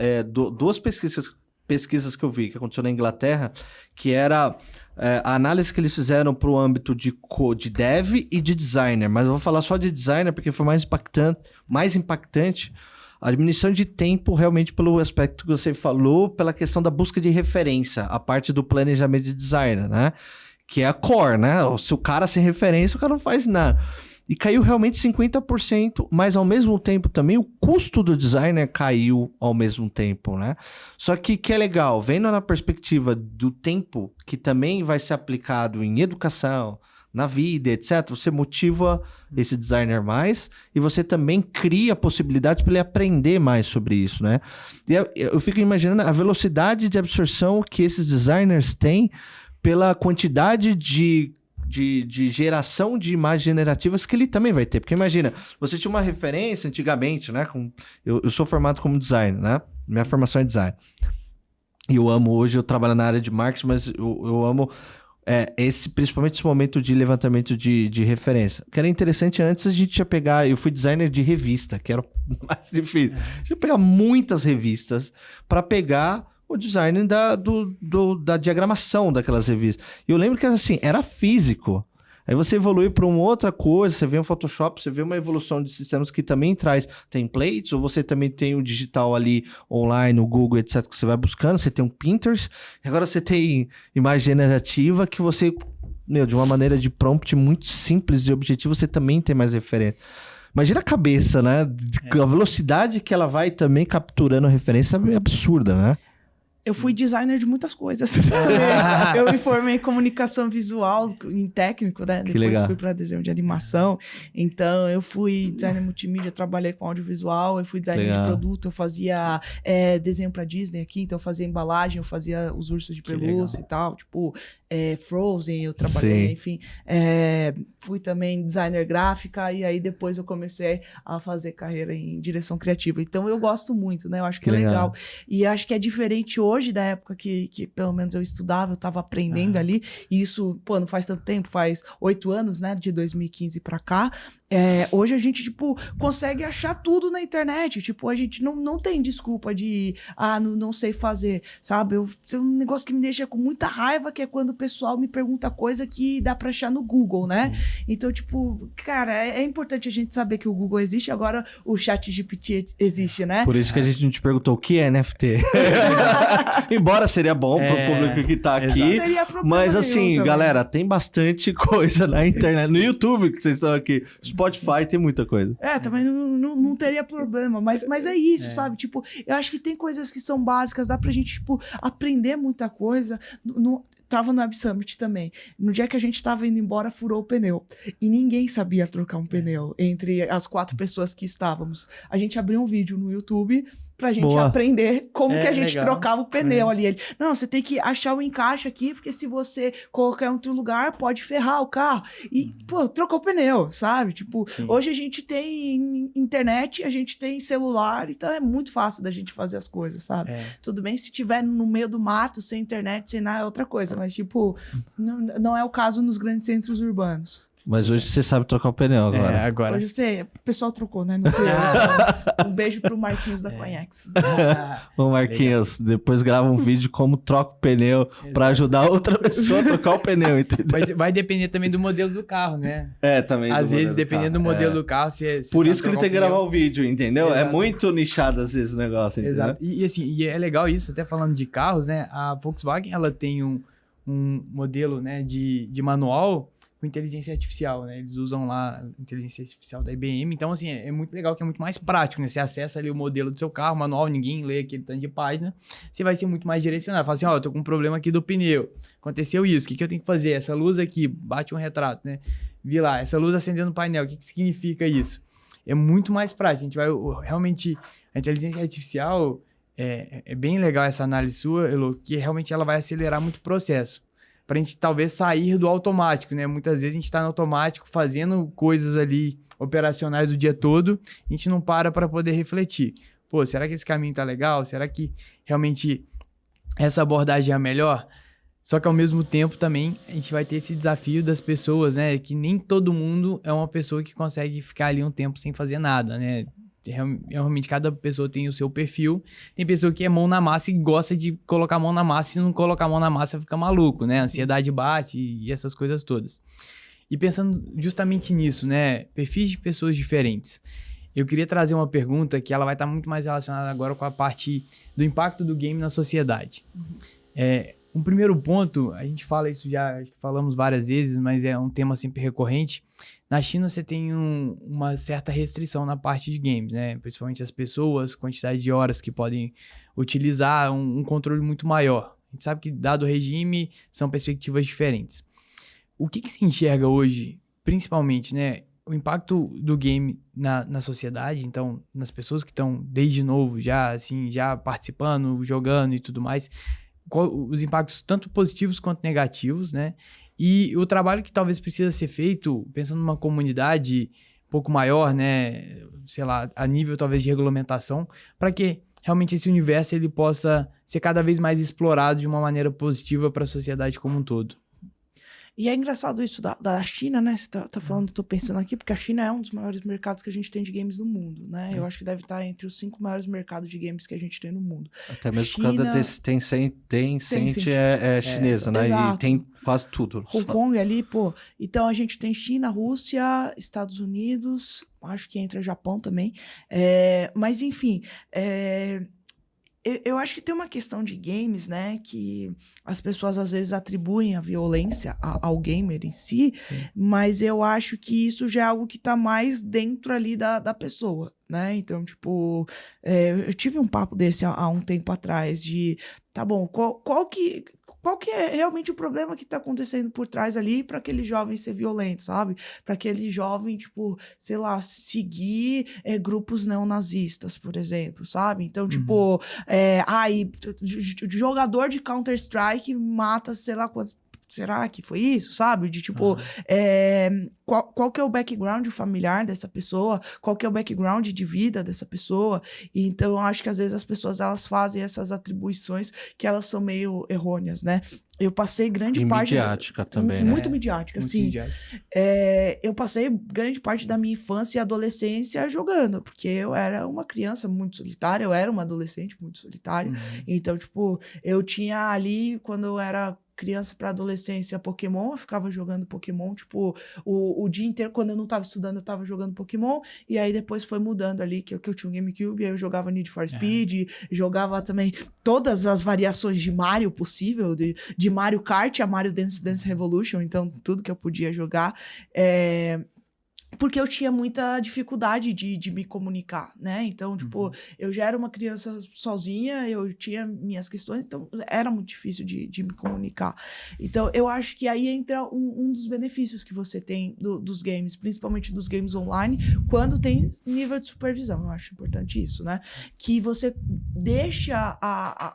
duas pesquisas que eu vi, que aconteceu na Inglaterra, que era a análise que eles fizeram para o âmbito de dev e de designer, mas eu vou falar só de designer porque foi mais impactante a diminuição de tempo realmente pelo aspecto que você falou, pela questão da busca de referência, a parte do planejamento de designer, né? Que é a core, né? Se o cara sem referência, o cara não faz nada. E caiu realmente 50%, mas ao mesmo tempo também o custo do designer caiu ao mesmo tempo, né? Só que é legal, vendo na perspectiva do tempo que também vai ser aplicado em educação, na vida, etc., você motiva esse designer mais e você também cria possibilidades para ele aprender mais sobre isso, né? E eu fico imaginando a velocidade de absorção que esses designers têm pela quantidade de geração de imagens generativas que ele também vai ter. Porque imagina, você tinha uma referência antigamente, né? Eu sou formado como designer, né? Minha formação é design. E eu amo, hoje eu trabalho na área de marketing, mas eu amo principalmente esse momento de levantamento de referência. O que era interessante, antes a gente ia pegar... Eu fui designer de revista, que era o mais difícil. A gente ia pegar muitas revistas para pegar o design da diagramação daquelas revistas. E eu lembro que era assim, era físico. Aí você evolui para uma outra coisa, você vê um Photoshop, você vê uma evolução de sistemas que também traz templates, ou você também tem o digital ali online, o Google, etc, que você vai buscando, você tem um Pinterest, e agora você tem imagem generativa que você, de uma maneira de prompt muito simples e objetivo, você também tem mais referência. Imagina a cabeça, né? A velocidade que ela vai também capturando referência é absurda, né? Eu fui designer de muitas coisas. Eu me formei em comunicação visual, em técnico, né? Que Depois legal. fui para desenho de animação. Então, eu fui designer multimídia, trabalhei com audiovisual, eu fui designer de produto, eu fazia desenho para Disney aqui, então eu fazia embalagem, eu fazia os ursos de pelúcia e tal, tipo, Frozen, eu trabalhei, Sim. enfim. Fui também designer gráfica e aí depois eu comecei a fazer carreira em direção criativa. Então, eu gosto muito, né? Eu acho que é legal. E acho que é diferente hoje da época que pelo menos eu estudava, eu tava aprendendo ali, e isso, não faz tanto tempo, faz 8 anos, né, de 2015 pra cá. Hoje a gente, tipo, consegue achar tudo na internet, tipo, a gente não tem desculpa de, não sei fazer, sabe? Tem um negócio que me deixa com muita raiva, que é quando o pessoal me pergunta coisa que dá pra achar no Google, né? Sim. Então, tipo, cara, é importante a gente saber que o Google existe, agora o ChatGPT existe, né? Por isso que a gente não te perguntou o que é NFT. Embora seria bom pro público que tá aqui. Mas assim, galera, tem bastante coisa na internet. No YouTube, que vocês estão aqui, Spotify, tem muita coisa. Também não teria problema. Mas é isso, sabe? Tipo, eu acho que tem coisas que são básicas, dá pra gente, tipo, aprender muita coisa. Tava no Web Summit também. No dia que a gente tava indo embora, furou o pneu. E ninguém sabia trocar um pneu entre as 4 pessoas que estávamos. A gente abriu um vídeo no YouTube pra gente aprender como que a gente trocava o pneu ali. Ele, não, você tem que achar o encaixe aqui, porque se você colocar em outro lugar, pode ferrar o carro. E, trocou o pneu, sabe? Tipo, hoje a gente tem internet, a gente tem celular, então é muito fácil da gente fazer as coisas, sabe? Tudo bem se tiver no meio do mato, sem internet, sem nada, é outra coisa. Mas, tipo, não é o caso nos grandes centros urbanos. Mas hoje você sabe trocar o pneu agora. Agora. Hoje o pessoal trocou, né? Não fui eu. Um beijo pro Marquinhos da Conhex. Ô Marquinhos, depois grava um vídeo como troca o pneu pra ajudar outra pessoa a trocar o pneu, entendeu? Mas vai depender também do modelo do carro, né? Também. Às vezes, dependendo do modelo do carro, você Por sabe isso que ele trocar tem que o pneu. gravar o vídeo, entendeu? Exato. É muito nichado às vezes o negócio, entendeu? Exato. E assim, e é legal isso, até falando de carros, né? A Volkswagen, ela tem um modelo, né, de manual com inteligência artificial, né? Eles usam lá a inteligência artificial da IBM. Então, assim, é muito legal, que é muito mais prático, né? Você acessa ali o modelo do seu carro, manual, ninguém lê aquele tanto de página. Você vai ser muito mais direcionado. Fala assim, ó, eu tô com um problema aqui do pneu. Aconteceu isso, o que eu tenho que fazer? Essa luz aqui, bate um retrato, né? Vi lá, essa luz acendendo no painel, o que significa isso? É muito mais prático. A gente vai, realmente, a inteligência artificial, é bem legal essa análise sua, Elo, que realmente ela vai acelerar muito o processo. Pra gente talvez sair do automático, né? Muitas vezes a gente tá no automático fazendo coisas ali operacionais o dia todo, a gente não para poder refletir. Pô, será que esse caminho tá legal? Será que realmente essa abordagem é a melhor? Só que ao mesmo tempo também a gente vai ter esse desafio das pessoas, né? Que nem todo mundo é uma pessoa que consegue ficar ali um tempo sem fazer nada, né? Realmente cada pessoa tem o seu perfil. Tem pessoa que é mão na massa e gosta de colocar a mão na massa, e se não colocar a mão na massa fica maluco, né? A ansiedade bate e essas coisas todas. E pensando justamente nisso, né? Perfis de pessoas diferentes. Eu queria trazer uma pergunta que ela vai estar muito mais relacionada agora com a parte do impacto do game na sociedade. Um primeiro ponto, a gente fala isso já, falamos várias vezes, mas é um tema sempre recorrente. Na China você tem uma certa restrição na parte de games, né? Principalmente as pessoas, quantidade de horas que podem utilizar, um controle muito maior. A gente sabe que, dado o regime, são perspectivas diferentes. O que se enxerga hoje, principalmente, né? O impacto do game na sociedade, então, nas pessoas que estão desde novo já participando, jogando e tudo mais, os impactos tanto positivos quanto negativos, né? E o trabalho que talvez precisa ser feito, pensando numa comunidade um pouco maior, né? Sei lá, a nível talvez de regulamentação, para que realmente esse universo ele possa ser cada vez mais explorado de uma maneira positiva para a sociedade como um todo. E é engraçado isso da China, né? Você tá falando, tô pensando aqui, porque a China é um dos maiores mercados que a gente tem de games no mundo, né? Eu acho que deve estar entre os 5 maiores mercados de games que a gente tem no mundo. Até mesmo por causa desse Tencent é chinesa, né? Exato. E tem quase tudo. Hong Kong ali, pô. Então a gente tem China, Rússia, Estados Unidos, acho que entra Japão também. Mas enfim, eu acho que tem uma questão de games, né, que as pessoas às vezes atribuem a violência ao gamer em si, sim, mas eu acho que isso já é algo que tá mais dentro ali da pessoa, né? Então, tipo, eu tive um papo desse há um tempo atrás de, tá bom, qual que é realmente o problema que tá acontecendo por trás ali para aquele jovem ser violento, sabe? Para aquele jovem, tipo, sei lá, seguir grupos neonazistas, por exemplo, sabe? Então, tipo, jogador de Counter-Strike mata, sei lá quantos. Será que foi isso, sabe? De tipo, qual que é o background familiar dessa pessoa? Qual que é o background de vida dessa pessoa? E então, eu acho que às vezes as pessoas, elas fazem essas atribuições que elas são meio errôneas, né? Eu passei grande parte... midiática também, né? Muito midiática, sim. Eu passei grande parte da minha infância e adolescência jogando, porque eu era uma criança muito solitária, eu era uma adolescente muito solitária. Então, tipo, eu tinha ali, quando eu era criança para adolescência, Pokémon, eu ficava jogando Pokémon, tipo, o dia inteiro, quando eu não tava estudando, eu tava jogando Pokémon, e aí depois foi mudando ali, que eu tinha um GameCube, aí eu jogava Need for Speed, jogava também todas as variações de Mario possível, de Mario Kart a Mario Dance Revolution, então tudo que eu podia jogar, porque eu tinha muita dificuldade de me comunicar, né? Então, tipo, eu já era uma criança sozinha, eu tinha minhas questões, então era muito difícil de me comunicar. Então, eu acho que aí entra um dos benefícios que você tem dos games, principalmente dos games online, quando tem nível de supervisão. Eu acho importante isso, né? Que você deixa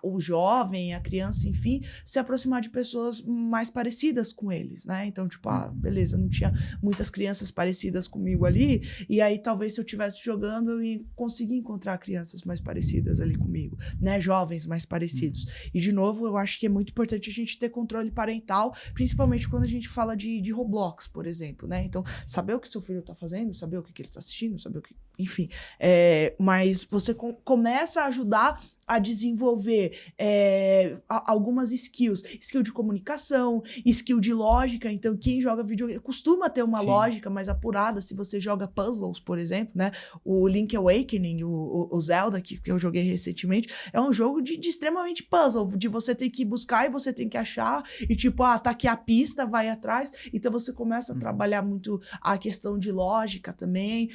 o jovem, a criança, enfim, se aproximar de pessoas mais parecidas com eles, né? Então, tipo, beleza, não tinha muitas crianças parecidas crianças comigo ali, e aí talvez se eu estivesse jogando, eu ia conseguir encontrar crianças mais parecidas ali comigo, né? Jovens mais parecidos. E, de novo, eu acho que é muito importante a gente ter controle parental, principalmente quando a gente fala de Roblox, por exemplo, né? Então, saber o que seu filho tá fazendo, saber o que ele tá assistindo, saber o que... Enfim, mas você começa a ajudar a desenvolver algumas skills. Skill de comunicação, skill de lógica. Então, quem joga videogame costuma ter uma lógica mais apurada se você joga puzzles, por exemplo, né? O Link Awakening, o Zelda, que eu joguei recentemente, é um jogo de extremamente puzzle, de você ter que buscar e você tem que achar, e tipo, tá aqui a pista, vai atrás. Então, você começa a trabalhar muito a questão de lógica também.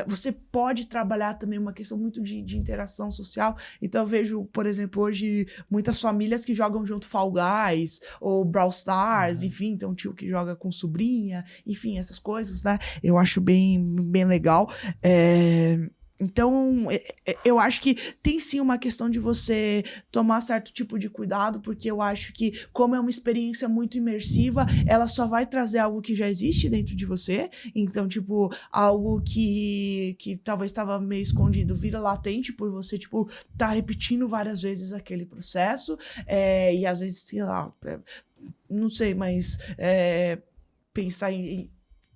Você pode trabalhar também uma questão muito de interação social. Então eu vejo, por exemplo, hoje muitas famílias que jogam junto Fall Guys ou Brawl Stars, enfim, então tio que joga com sobrinha, enfim, essas coisas, né? Eu acho bem legal. Então, eu acho que tem sim uma questão de você tomar certo tipo de cuidado, porque eu acho que, como é uma experiência muito imersiva, ela só vai trazer algo que já existe dentro de você. Então, tipo, algo que talvez estava meio escondido vira latente por você, tipo, tá repetindo várias vezes aquele processo. E às vezes, sei lá, não sei, mas pensar em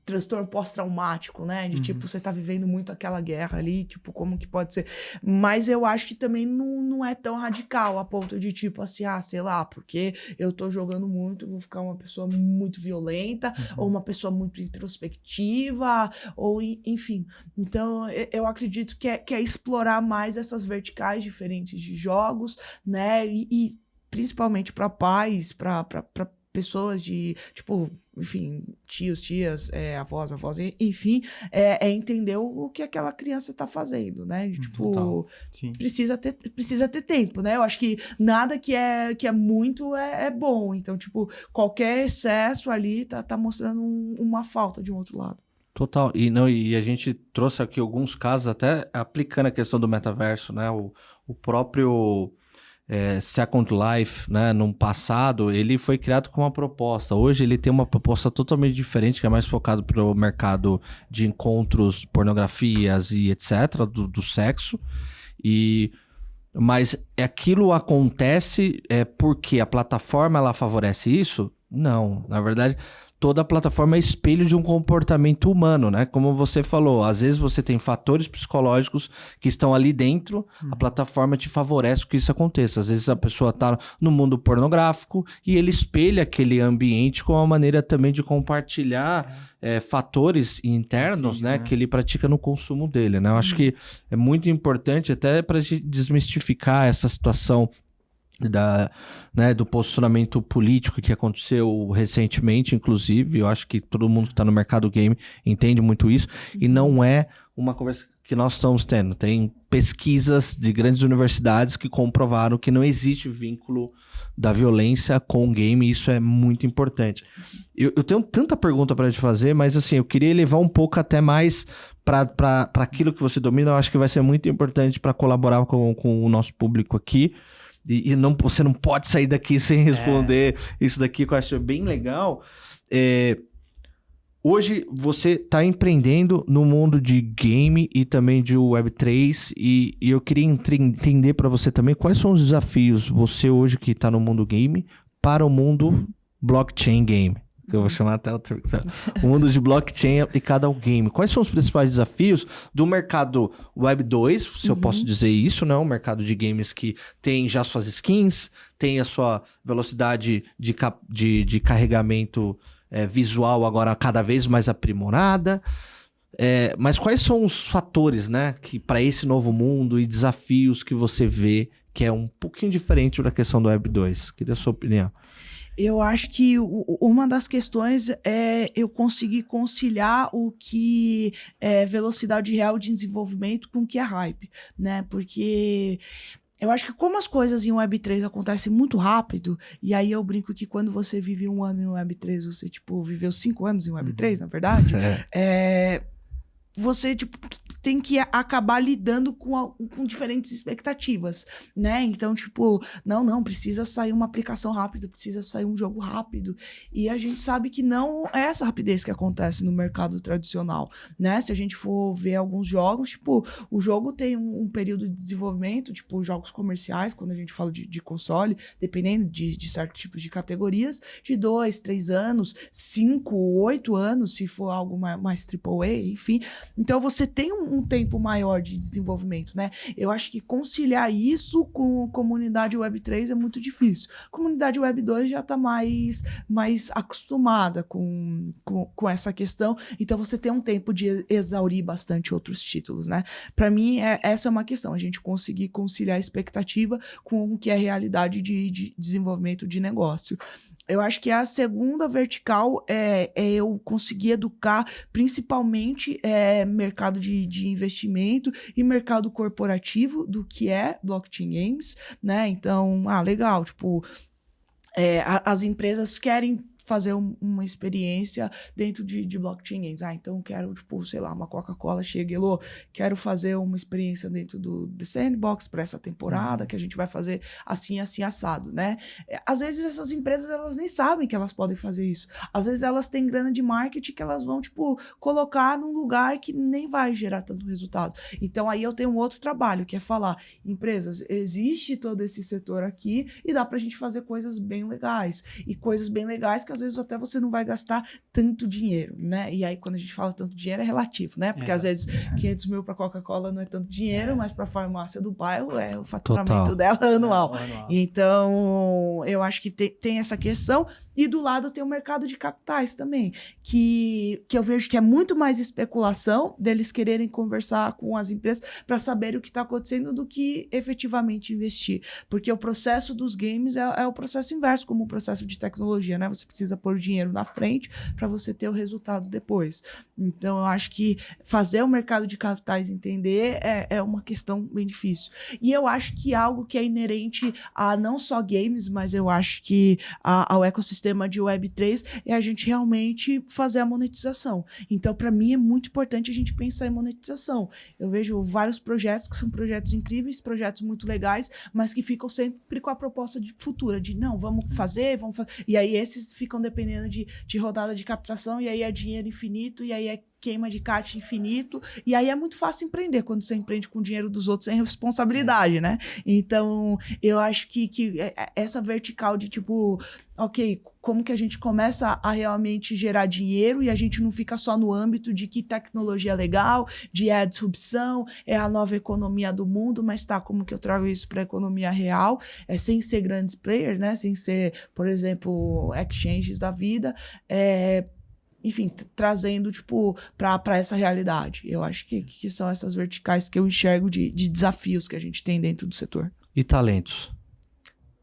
transtorno pós-traumático, né? De tipo, você tá vivendo muito aquela guerra ali, tipo, como que pode ser? Mas eu acho que também não é tão radical a ponto de tipo assim, sei lá, porque eu tô jogando muito, eu vou ficar uma pessoa muito violenta, ou uma pessoa muito introspectiva, ou enfim. Então, eu acredito que é explorar mais essas verticais diferentes de jogos, né? E principalmente para pais, para pessoas de, tipo, enfim, tios, tias, avós, enfim, entender o que aquela criança tá fazendo, né? Tipo, precisa ter tempo, né? Eu acho que nada que é muito é bom. Então, tipo, qualquer excesso ali tá mostrando uma falta de um outro lado. Total. E a gente trouxe aqui alguns casos, até aplicando a questão do metaverso, né? O próprio... Second Life, né, no passado, ele foi criado com uma proposta. Hoje ele tem uma proposta totalmente diferente, que é mais focado para o mercado de encontros, pornografias e etc., do sexo. Mas aquilo acontece porque a plataforma ela favorece isso? Não, na verdade... Toda a plataforma é espelho de um comportamento humano, né? Como você falou, às vezes você tem fatores psicológicos que estão ali dentro, a plataforma te favorece que isso aconteça. Às vezes a pessoa tá no mundo pornográfico e ele espelha aquele ambiente com uma maneira também de compartilhar fatores internos, né? Que ele pratica no consumo dele, né? Eu acho que é muito importante até para desmistificar essa situação do posicionamento político que aconteceu recentemente, inclusive. Eu acho que todo mundo que está no mercado game entende muito isso, e não é uma conversa que nós estamos tendo. Tem pesquisas de grandes universidades que comprovaram que não existe vínculo da violência com o game, e isso é muito importante. Eu tenho tanta pergunta para te fazer, mas assim, eu queria elevar um pouco até mais para aquilo que você domina. Eu acho que vai ser muito importante para colaborar com o nosso público aqui. E você não pode sair daqui sem responder isso daqui, que eu acho bem legal. Hoje você está empreendendo no mundo de game e também de Web3, e eu queria entender para você também quais são os desafios, você hoje que está no mundo game, para o mundo blockchain game. Que eu vou chamar até o mundo de blockchain aplicado ao game. Quais são os principais desafios do mercado Web 2, se eu posso dizer isso, né? Um mercado de games que tem já suas skins, tem a sua velocidade de carregamento visual agora cada vez mais aprimorada. Mas quais são os fatores, né, que para esse novo mundo e desafios que você vê que é um pouquinho diferente da questão do Web 2? Queria a sua opinião. Eu acho que uma das questões é eu conseguir conciliar o que é velocidade real de desenvolvimento com o que é hype, né? Porque eu acho que como as coisas em Web3 acontecem muito rápido, e aí eu brinco que quando você vive 1 ano em Web3, você, tipo, viveu 5 anos em Web3, na verdade, você, tipo, tem que acabar lidando com diferentes expectativas, né? Então, tipo, não, precisa sair uma aplicação rápida, precisa sair um jogo rápido. E a gente sabe que não é essa rapidez que acontece no mercado tradicional, né? Se a gente for ver alguns jogos, tipo, o jogo tem um período de desenvolvimento, tipo, jogos comerciais, quando a gente fala de console, dependendo de certos tipos de categorias, de 2, 3 anos, 5, 8 anos, se for algo mais AAA, enfim. Então, você tem um tempo maior de desenvolvimento, né? Eu acho que conciliar isso com comunidade Web3 é muito difícil. Comunidade Web 2 já está mais acostumada com essa questão, então você tem um tempo de exaurir bastante outros títulos, né? Para mim, essa é uma questão, a gente conseguir conciliar a expectativa com o que é a realidade de desenvolvimento de negócio. Eu acho que a segunda vertical é eu conseguir educar principalmente mercado de investimento e mercado corporativo do que é blockchain games, né? Então, legal, tipo, as empresas querem fazer uma experiência dentro de blockchain games. Então quero, tipo, sei lá, uma Coca-Cola chega e quero fazer uma experiência dentro do The Sandbox para essa temporada, que a gente vai fazer assim, assado, né? Às vezes essas empresas, elas nem sabem que elas podem fazer isso. Às vezes elas têm grana de marketing que elas vão, tipo, colocar num lugar que nem vai gerar tanto resultado. Então aí eu tenho um outro trabalho, que é falar, empresas, existe todo esse setor aqui e dá pra gente fazer coisas bem legais. E coisas bem legais que às vezes até você não vai gastar tanto dinheiro, né? E aí, quando a gente fala tanto dinheiro, é relativo, né? Porque às vezes 500 mil para Coca-Cola não é tanto dinheiro, mas para a farmácia do bairro é o faturamento dela anual. Então, eu acho que tem essa questão. E do lado tem o mercado de capitais também, que eu vejo que é muito mais especulação deles quererem conversar com as empresas para saber o que está acontecendo do que efetivamente investir. Porque o processo dos games é o processo inverso, como o processo de tecnologia, né? Você precisa pôr o dinheiro na frente para você ter o resultado depois. Então, eu acho que fazer o mercado de capitais entender é uma questão bem difícil. E eu acho que algo que é inerente a não só games, mas eu acho que ao ecossistema de Web3 é a gente realmente fazer a monetização. Então, para mim, é muito importante a gente pensar em monetização. Eu vejo vários projetos que são projetos incríveis, projetos muito legais, mas que ficam sempre com a proposta futura, de não, vamos fazer. E aí esses ficam dependendo de rodada de captação, e aí é dinheiro infinito, e aí é queima de caixa infinito, e aí é muito fácil empreender quando você empreende com o dinheiro dos outros sem responsabilidade, né? Então, eu acho que essa vertical de tipo, ok, como que a gente começa a realmente gerar dinheiro e a gente não fica só no âmbito de que tecnologia é legal, de a disrupção, é a nova economia do mundo, mas como que eu trago isso para a economia real, sem ser grandes players, né? Sem ser, por exemplo, exchanges da vida, enfim, trazendo, tipo, para essa realidade. Eu acho que são essas verticais que eu enxergo de desafios que a gente tem dentro do setor. E talentos?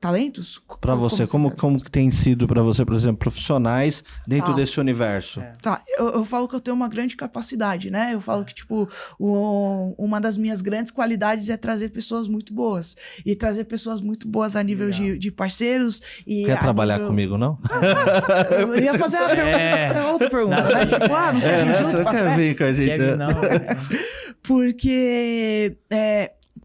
Talentos? Para você, como que tem sido para você, por exemplo, profissionais dentro desse universo? Eu falo que eu tenho uma grande capacidade, né? Eu falo que, tipo, uma das minhas grandes qualidades é trazer pessoas muito boas. E trazer pessoas muito boas a nível de parceiros. E quer trabalhar comigo, não? Eu ia fazer a pergunta, outra pergunta, né? Tipo, não quer vir junto você não quer vir com a gente, né? Não. Porque...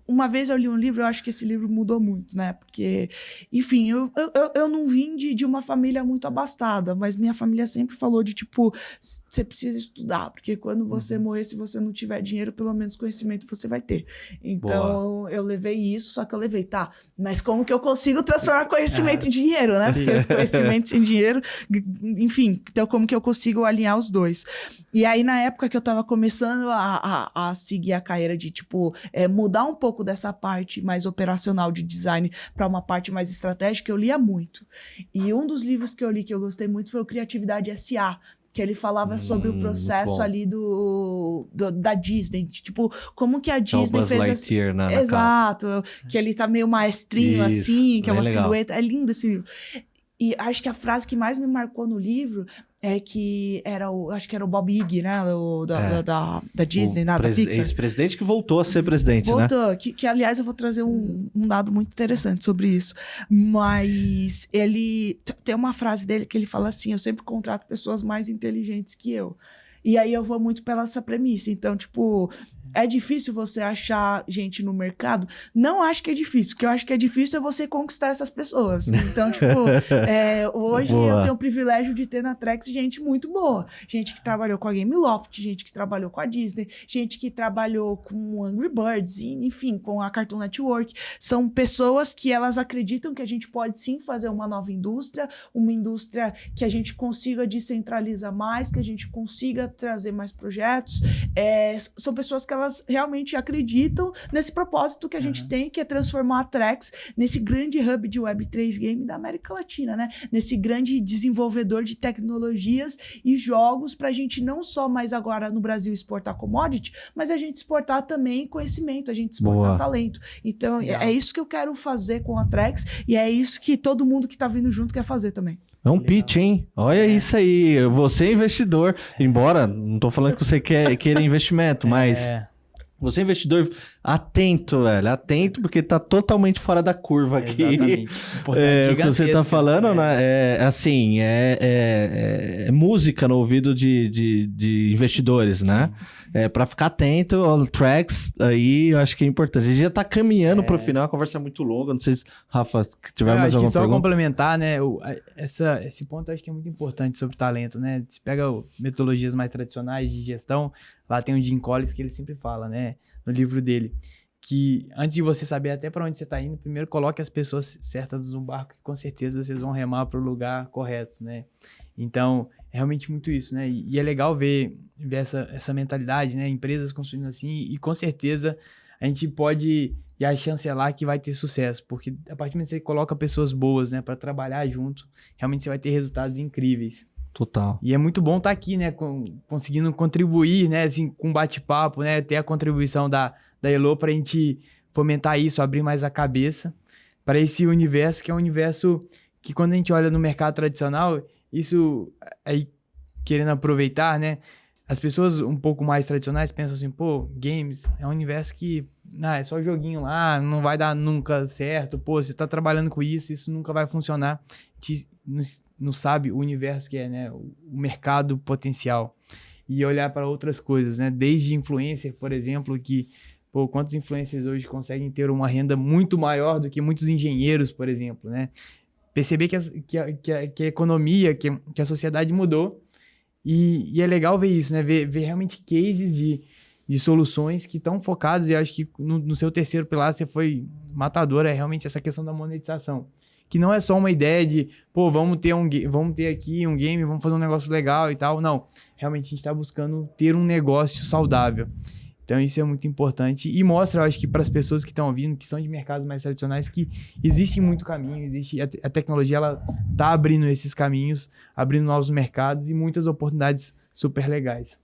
uma vez eu li um livro, eu acho que esse livro mudou muito, né? Porque, enfim, eu não vim de uma família muito abastada, mas minha família sempre falou de, tipo, você precisa estudar, porque quando você morrer, se você não tiver dinheiro, pelo menos conhecimento você vai ter. Então, eu levei isso, só que eu levei, mas como que eu consigo transformar conhecimento em dinheiro, né? Porque esse conhecimento em dinheiro, enfim, então como que eu consigo alinhar os dois? E aí, na época que eu tava começando a seguir a carreira de, tipo, mudar um pouco dessa parte mais operacional de design para uma parte mais estratégica, eu lia muito. E um dos livros que eu li que eu gostei muito foi o Criatividade S.A., que ele falava sobre o processo ali da Disney, tipo, como que a Disney fez Lightyear, né, exato, que ele tá meio maestrinho assim, que é uma legal. silhueta, é lindo esse livro. E acho que a frase que mais me marcou no livro é que acho que era o Bob Iger, né, da Disney, da Pixar. Ex-presidente que voltou a ser presidente, voltou, né? Que aliás eu vou trazer um dado muito interessante sobre isso, mas ele tem uma frase dele que ele fala assim, eu sempre contrato pessoas mais inteligentes que eu. E aí eu vou muito pela essa premissa. Então, tipo, é difícil você achar gente no mercado? Não acho que é difícil. O que eu acho que é difícil é você conquistar essas pessoas. Então, tipo, hoje eu tenho o privilégio de ter na Trex gente muito boa. Gente que trabalhou com a Gameloft, gente que trabalhou com a Disney, gente que trabalhou com Angry Birds, enfim, com a Cartoon Network. São pessoas que elas acreditam que a gente pode sim fazer uma nova indústria, uma indústria que a gente consiga descentralizar mais, que a gente consiga trazer mais projetos. São pessoas que elas realmente acreditam nesse propósito que a gente tem, que é transformar a Trex nesse grande hub de Web3 Game da América Latina, né? Nesse grande desenvolvedor de tecnologias e jogos pra gente não só mais agora no Brasil exportar commodity, mas a gente exportar também conhecimento, a gente exportar talento. Então, é isso que eu quero fazer com a Trex e é isso que todo mundo que tá vindo junto quer fazer também. É um pitch, hein? Olha isso aí. Você é investidor. Embora, não tô falando que você queira investimento, mas... Você é investidor atento, velho. Atento, porque tá totalmente fora da curva aqui. Exatamente. O que você tá falando, né? É música no ouvido de investidores, né? Pra ficar atento ao Trex, aí eu acho que é importante. A gente já tá caminhando pro final, a conversa é muito longa. Não sei se, Rafa, tiver mais alguma só pergunta. complementar, né? Esse ponto eu acho que é muito importante sobre talento, né? Se pega metodologias mais tradicionais de gestão, lá tem o Jim Collins que ele sempre fala, né? No livro dele, que antes de você saber até para onde você tá indo, primeiro coloque as pessoas certas no barco, que com certeza vocês vão remar para o lugar correto, né? Então, é realmente muito isso, né? E é legal ver essa mentalidade, né? Empresas construindo assim, e com certeza a gente pode e a chance é lá que vai ter sucesso, porque a partir do momento que você coloca pessoas boas, né, para trabalhar junto, realmente você vai ter resultados incríveis. Total. E é muito bom estar aqui, né, conseguindo contribuir, né, assim, com bate-papo, né, ter a contribuição da Elo pra gente fomentar isso, abrir mais a cabeça para esse universo, que é um universo que quando a gente olha no mercado tradicional, isso aí, querendo aproveitar, né, as pessoas um pouco mais tradicionais pensam assim, pô, games é um universo que, é só joguinho lá, não vai dar nunca certo, pô, você tá trabalhando com isso nunca vai funcionar. A gente não sabe o universo que é, né, o mercado potencial. E olhar para outras coisas, né, desde influencer, por exemplo, que, pô, quantos influencers hoje conseguem ter uma renda muito maior do que muitos engenheiros, por exemplo, né? Perceber que a economia, que a sociedade mudou. E é legal ver isso, né? Ver realmente cases de soluções que estão focadas, e eu acho que no seu terceiro pilar você foi matador, é realmente essa questão da monetização. Que não é só uma ideia de, pô, vamos ter aqui um game, vamos fazer um negócio legal e tal. Não, realmente a gente está buscando ter um negócio saudável. Então isso é muito importante e mostra, eu acho que para as pessoas que estão ouvindo, que são de mercados mais tradicionais, que existe muito caminho, a tecnologia, ela tá abrindo esses caminhos, abrindo novos mercados e muitas oportunidades super legais.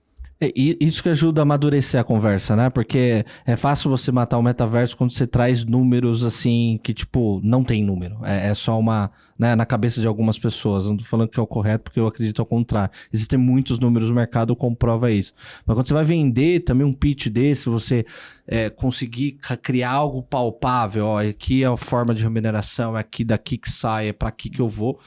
Isso que ajuda a amadurecer a conversa, né? Porque é fácil você matar o metaverso quando você traz números assim que, tipo, não tem número. É só uma, né, na cabeça de algumas pessoas. Não tô falando que é o correto, porque eu acredito ao contrário. Existem muitos números no mercado que comprova isso. Mas quando você vai vender também um pitch desse, você conseguir criar algo palpável, ó, aqui é a forma de remuneração, é aqui daqui que sai, é pra aqui que eu vou.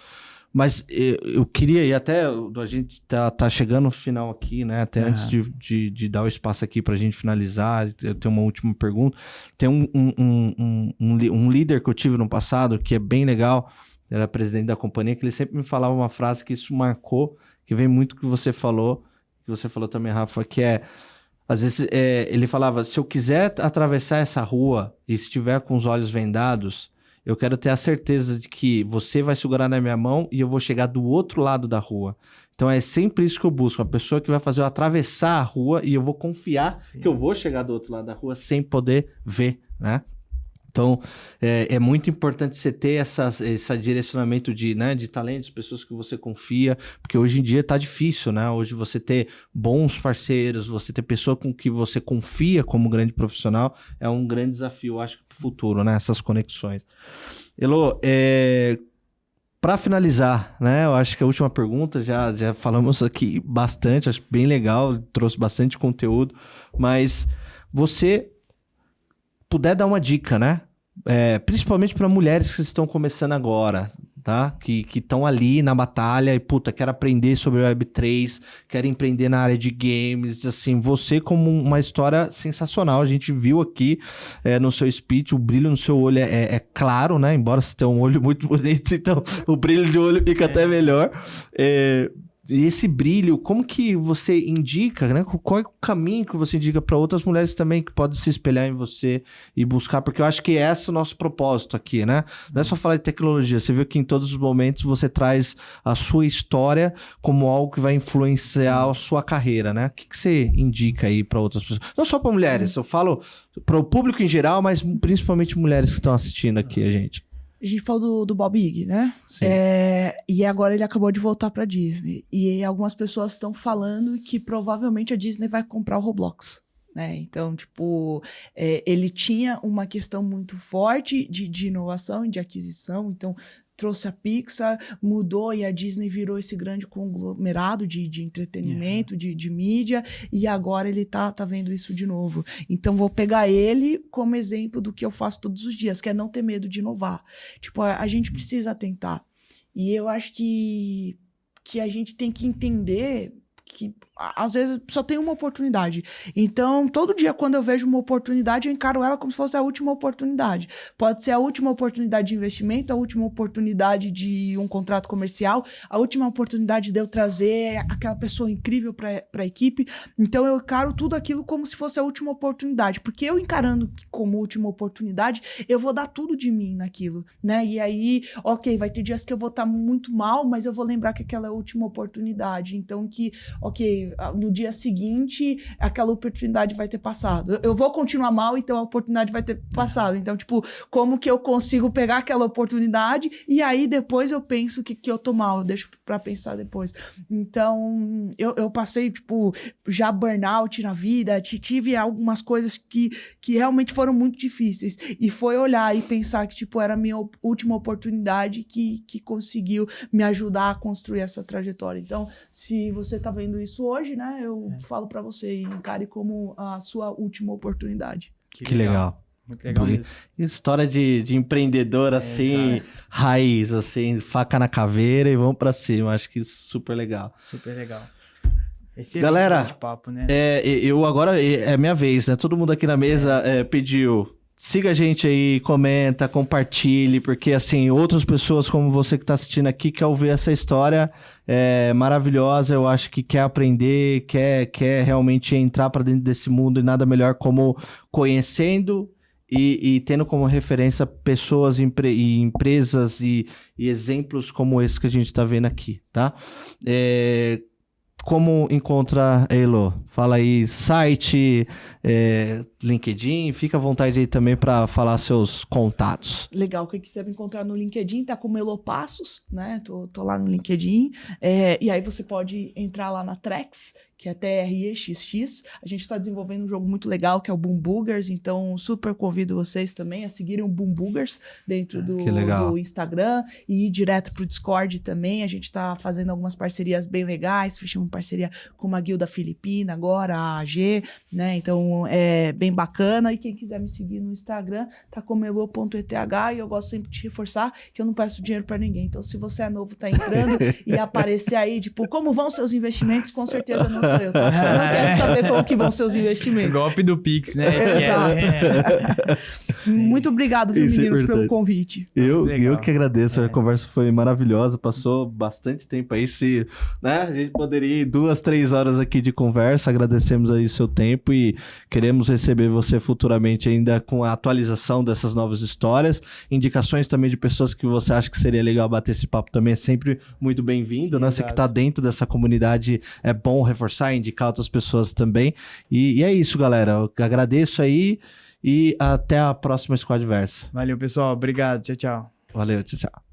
Mas eu queria, e até a gente tá chegando no final aqui, né? Até antes de dar o espaço aqui pra gente finalizar, eu tenho uma última pergunta. Tem um líder que eu tive no passado, que é bem legal, era presidente da companhia, que ele sempre me falava uma frase que isso marcou, que vem muito do que você falou também, Rafa, que é, às vezes, ele falava, se eu quiser atravessar essa rua e estiver com os olhos vendados, eu quero ter a certeza de que você vai segurar na minha mão e eu vou chegar do outro lado da rua. Então é sempre isso que eu busco, uma pessoa que vai fazer eu atravessar a rua e eu vou confiar que eu vou chegar do outro lado da rua sem poder ver, né? Então, é muito importante você ter esse direcionamento de talentos, pessoas que você confia, porque hoje em dia tá difícil, né? Hoje você ter bons parceiros, você ter pessoa com que você confia como grande profissional, é um grande desafio, acho, pro futuro, né? Essas conexões. Elo, para finalizar, né? Eu acho que a última pergunta, já falamos aqui bastante, acho bem legal, trouxe bastante conteúdo, mas você puder dar uma dica, né? Principalmente para mulheres que estão começando agora, tá? Que estão ali na batalha e, puta, quero aprender sobre Web3, quero empreender na área de games, assim, você como uma história sensacional, a gente viu aqui no seu speech, o brilho no seu olho é claro, né? Embora você tenha um olho muito bonito, então o brilho de olho fica até melhor. E esse brilho, como que você indica, né? Qual é o caminho que você indica para outras mulheres também que podem se espelhar em você e buscar? Porque eu acho que esse é o nosso propósito aqui, né? Não é só falar de tecnologia. Você viu que em todos os momentos você traz a sua história como algo que vai influenciar a sua carreira, né? O que você indica aí para outras pessoas? Não só para mulheres, eu falo para o público em geral, mas principalmente mulheres que estão assistindo aqui a gente. A gente falou do Bob Iger, né? Sim. E agora ele acabou de voltar pra Disney. E algumas pessoas estão falando que provavelmente a Disney vai comprar o Roblox. Né? Então, tipo, ele tinha uma questão muito forte de inovação e de aquisição. Então, trouxe a Pixar, mudou e a Disney virou esse grande conglomerado de entretenimento, de mídia, e agora ele tá vendo isso de novo. Então, vou pegar ele como exemplo do que eu faço todos os dias, que é não ter medo de inovar. Tipo, a gente precisa tentar. E eu acho que a gente tem que entender que às vezes só tem uma oportunidade. Então, todo dia quando eu vejo uma oportunidade, eu encaro ela como se fosse a última oportunidade. Pode ser a última oportunidade de investimento, a última oportunidade de um contrato comercial, a última oportunidade de eu trazer aquela pessoa incrível para a equipe. Então, eu encaro tudo aquilo como se fosse a última oportunidade. Porque eu encarando como última oportunidade, eu vou dar tudo de mim naquilo, né? E aí, ok, vai ter dias que eu vou estar muito mal, mas eu vou lembrar que aquela é a última oportunidade. Então, ok, no dia seguinte, aquela oportunidade vai ter passado. Eu vou continuar mal, então a oportunidade vai ter passado. Então, tipo, como que eu consigo pegar aquela oportunidade e aí depois eu penso que eu tô mal, eu deixo pra pensar depois. Então, eu passei, tipo, já burnout na vida, tive algumas coisas que realmente foram muito difíceis. E foi olhar e pensar que, tipo, era a minha última oportunidade que conseguiu me ajudar a construir essa trajetória. Então, se você tá vendo isso hoje, né, eu falo pra você, encare como a sua última oportunidade. Que legal. Muito legal mesmo. História de empreendedor, assim, exato. raiz, assim, faca na caveira e vamos pra cima. Acho que super legal. Super legal. Esse Galera, bate-papo, né? eu agora, é minha vez, né? Todo mundo aqui na mesa pediu. Siga a gente aí, comenta, compartilhe, porque assim, outras pessoas como você que está assistindo aqui quer ouvir essa história maravilhosa, eu acho que quer aprender, quer realmente entrar para dentro desse mundo e nada melhor como conhecendo e tendo como referência pessoas e empresas e exemplos como esse que a gente está vendo aqui, tá? Como encontra a Elo? Fala aí, site, LinkedIn, fica à vontade aí também para falar seus contatos. Legal, quem quiser me encontrar no LinkedIn, tá como Elo Passos, né? Tô lá no LinkedIn. E aí você pode entrar lá na Trex, que é TREXX. A gente está desenvolvendo um jogo muito legal, que é o Boom Boogers, então super convido vocês também a seguirem o Boom Boogers dentro do Instagram e ir direto pro Discord também. A gente está fazendo algumas parcerias bem legais, fechamos parceria com uma guilda filipina agora, a AG, né? Então é bem bacana. E quem quiser me seguir no Instagram, tá como elo.eth, e eu gosto sempre de reforçar que eu não peço dinheiro para ninguém. Então se você é novo, tá entrando e aparecer aí, tipo, como vão seus investimentos, com certeza não sou eu, tá? Eu não quero saber como que vão ser os investimentos. Golpe do Pix, né? Exato. Muito obrigado, viu, meninos, pelo convite. Eu que agradeço, a conversa foi maravilhosa, passou bastante tempo aí, né, a gente poderia ir 2, 3 horas aqui de conversa, agradecemos aí o seu tempo e queremos receber você futuramente ainda com a atualização dessas novas histórias, indicações também de pessoas que você acha que seria legal bater esse papo também é sempre muito bem-vindo, né? Você que tá dentro dessa comunidade, é bom reforçar, indicar outras pessoas também. E é isso, galera. Eu agradeço aí e até a próxima Squadverso. Valeu, pessoal. Obrigado. Tchau, tchau. Valeu, tchau, tchau.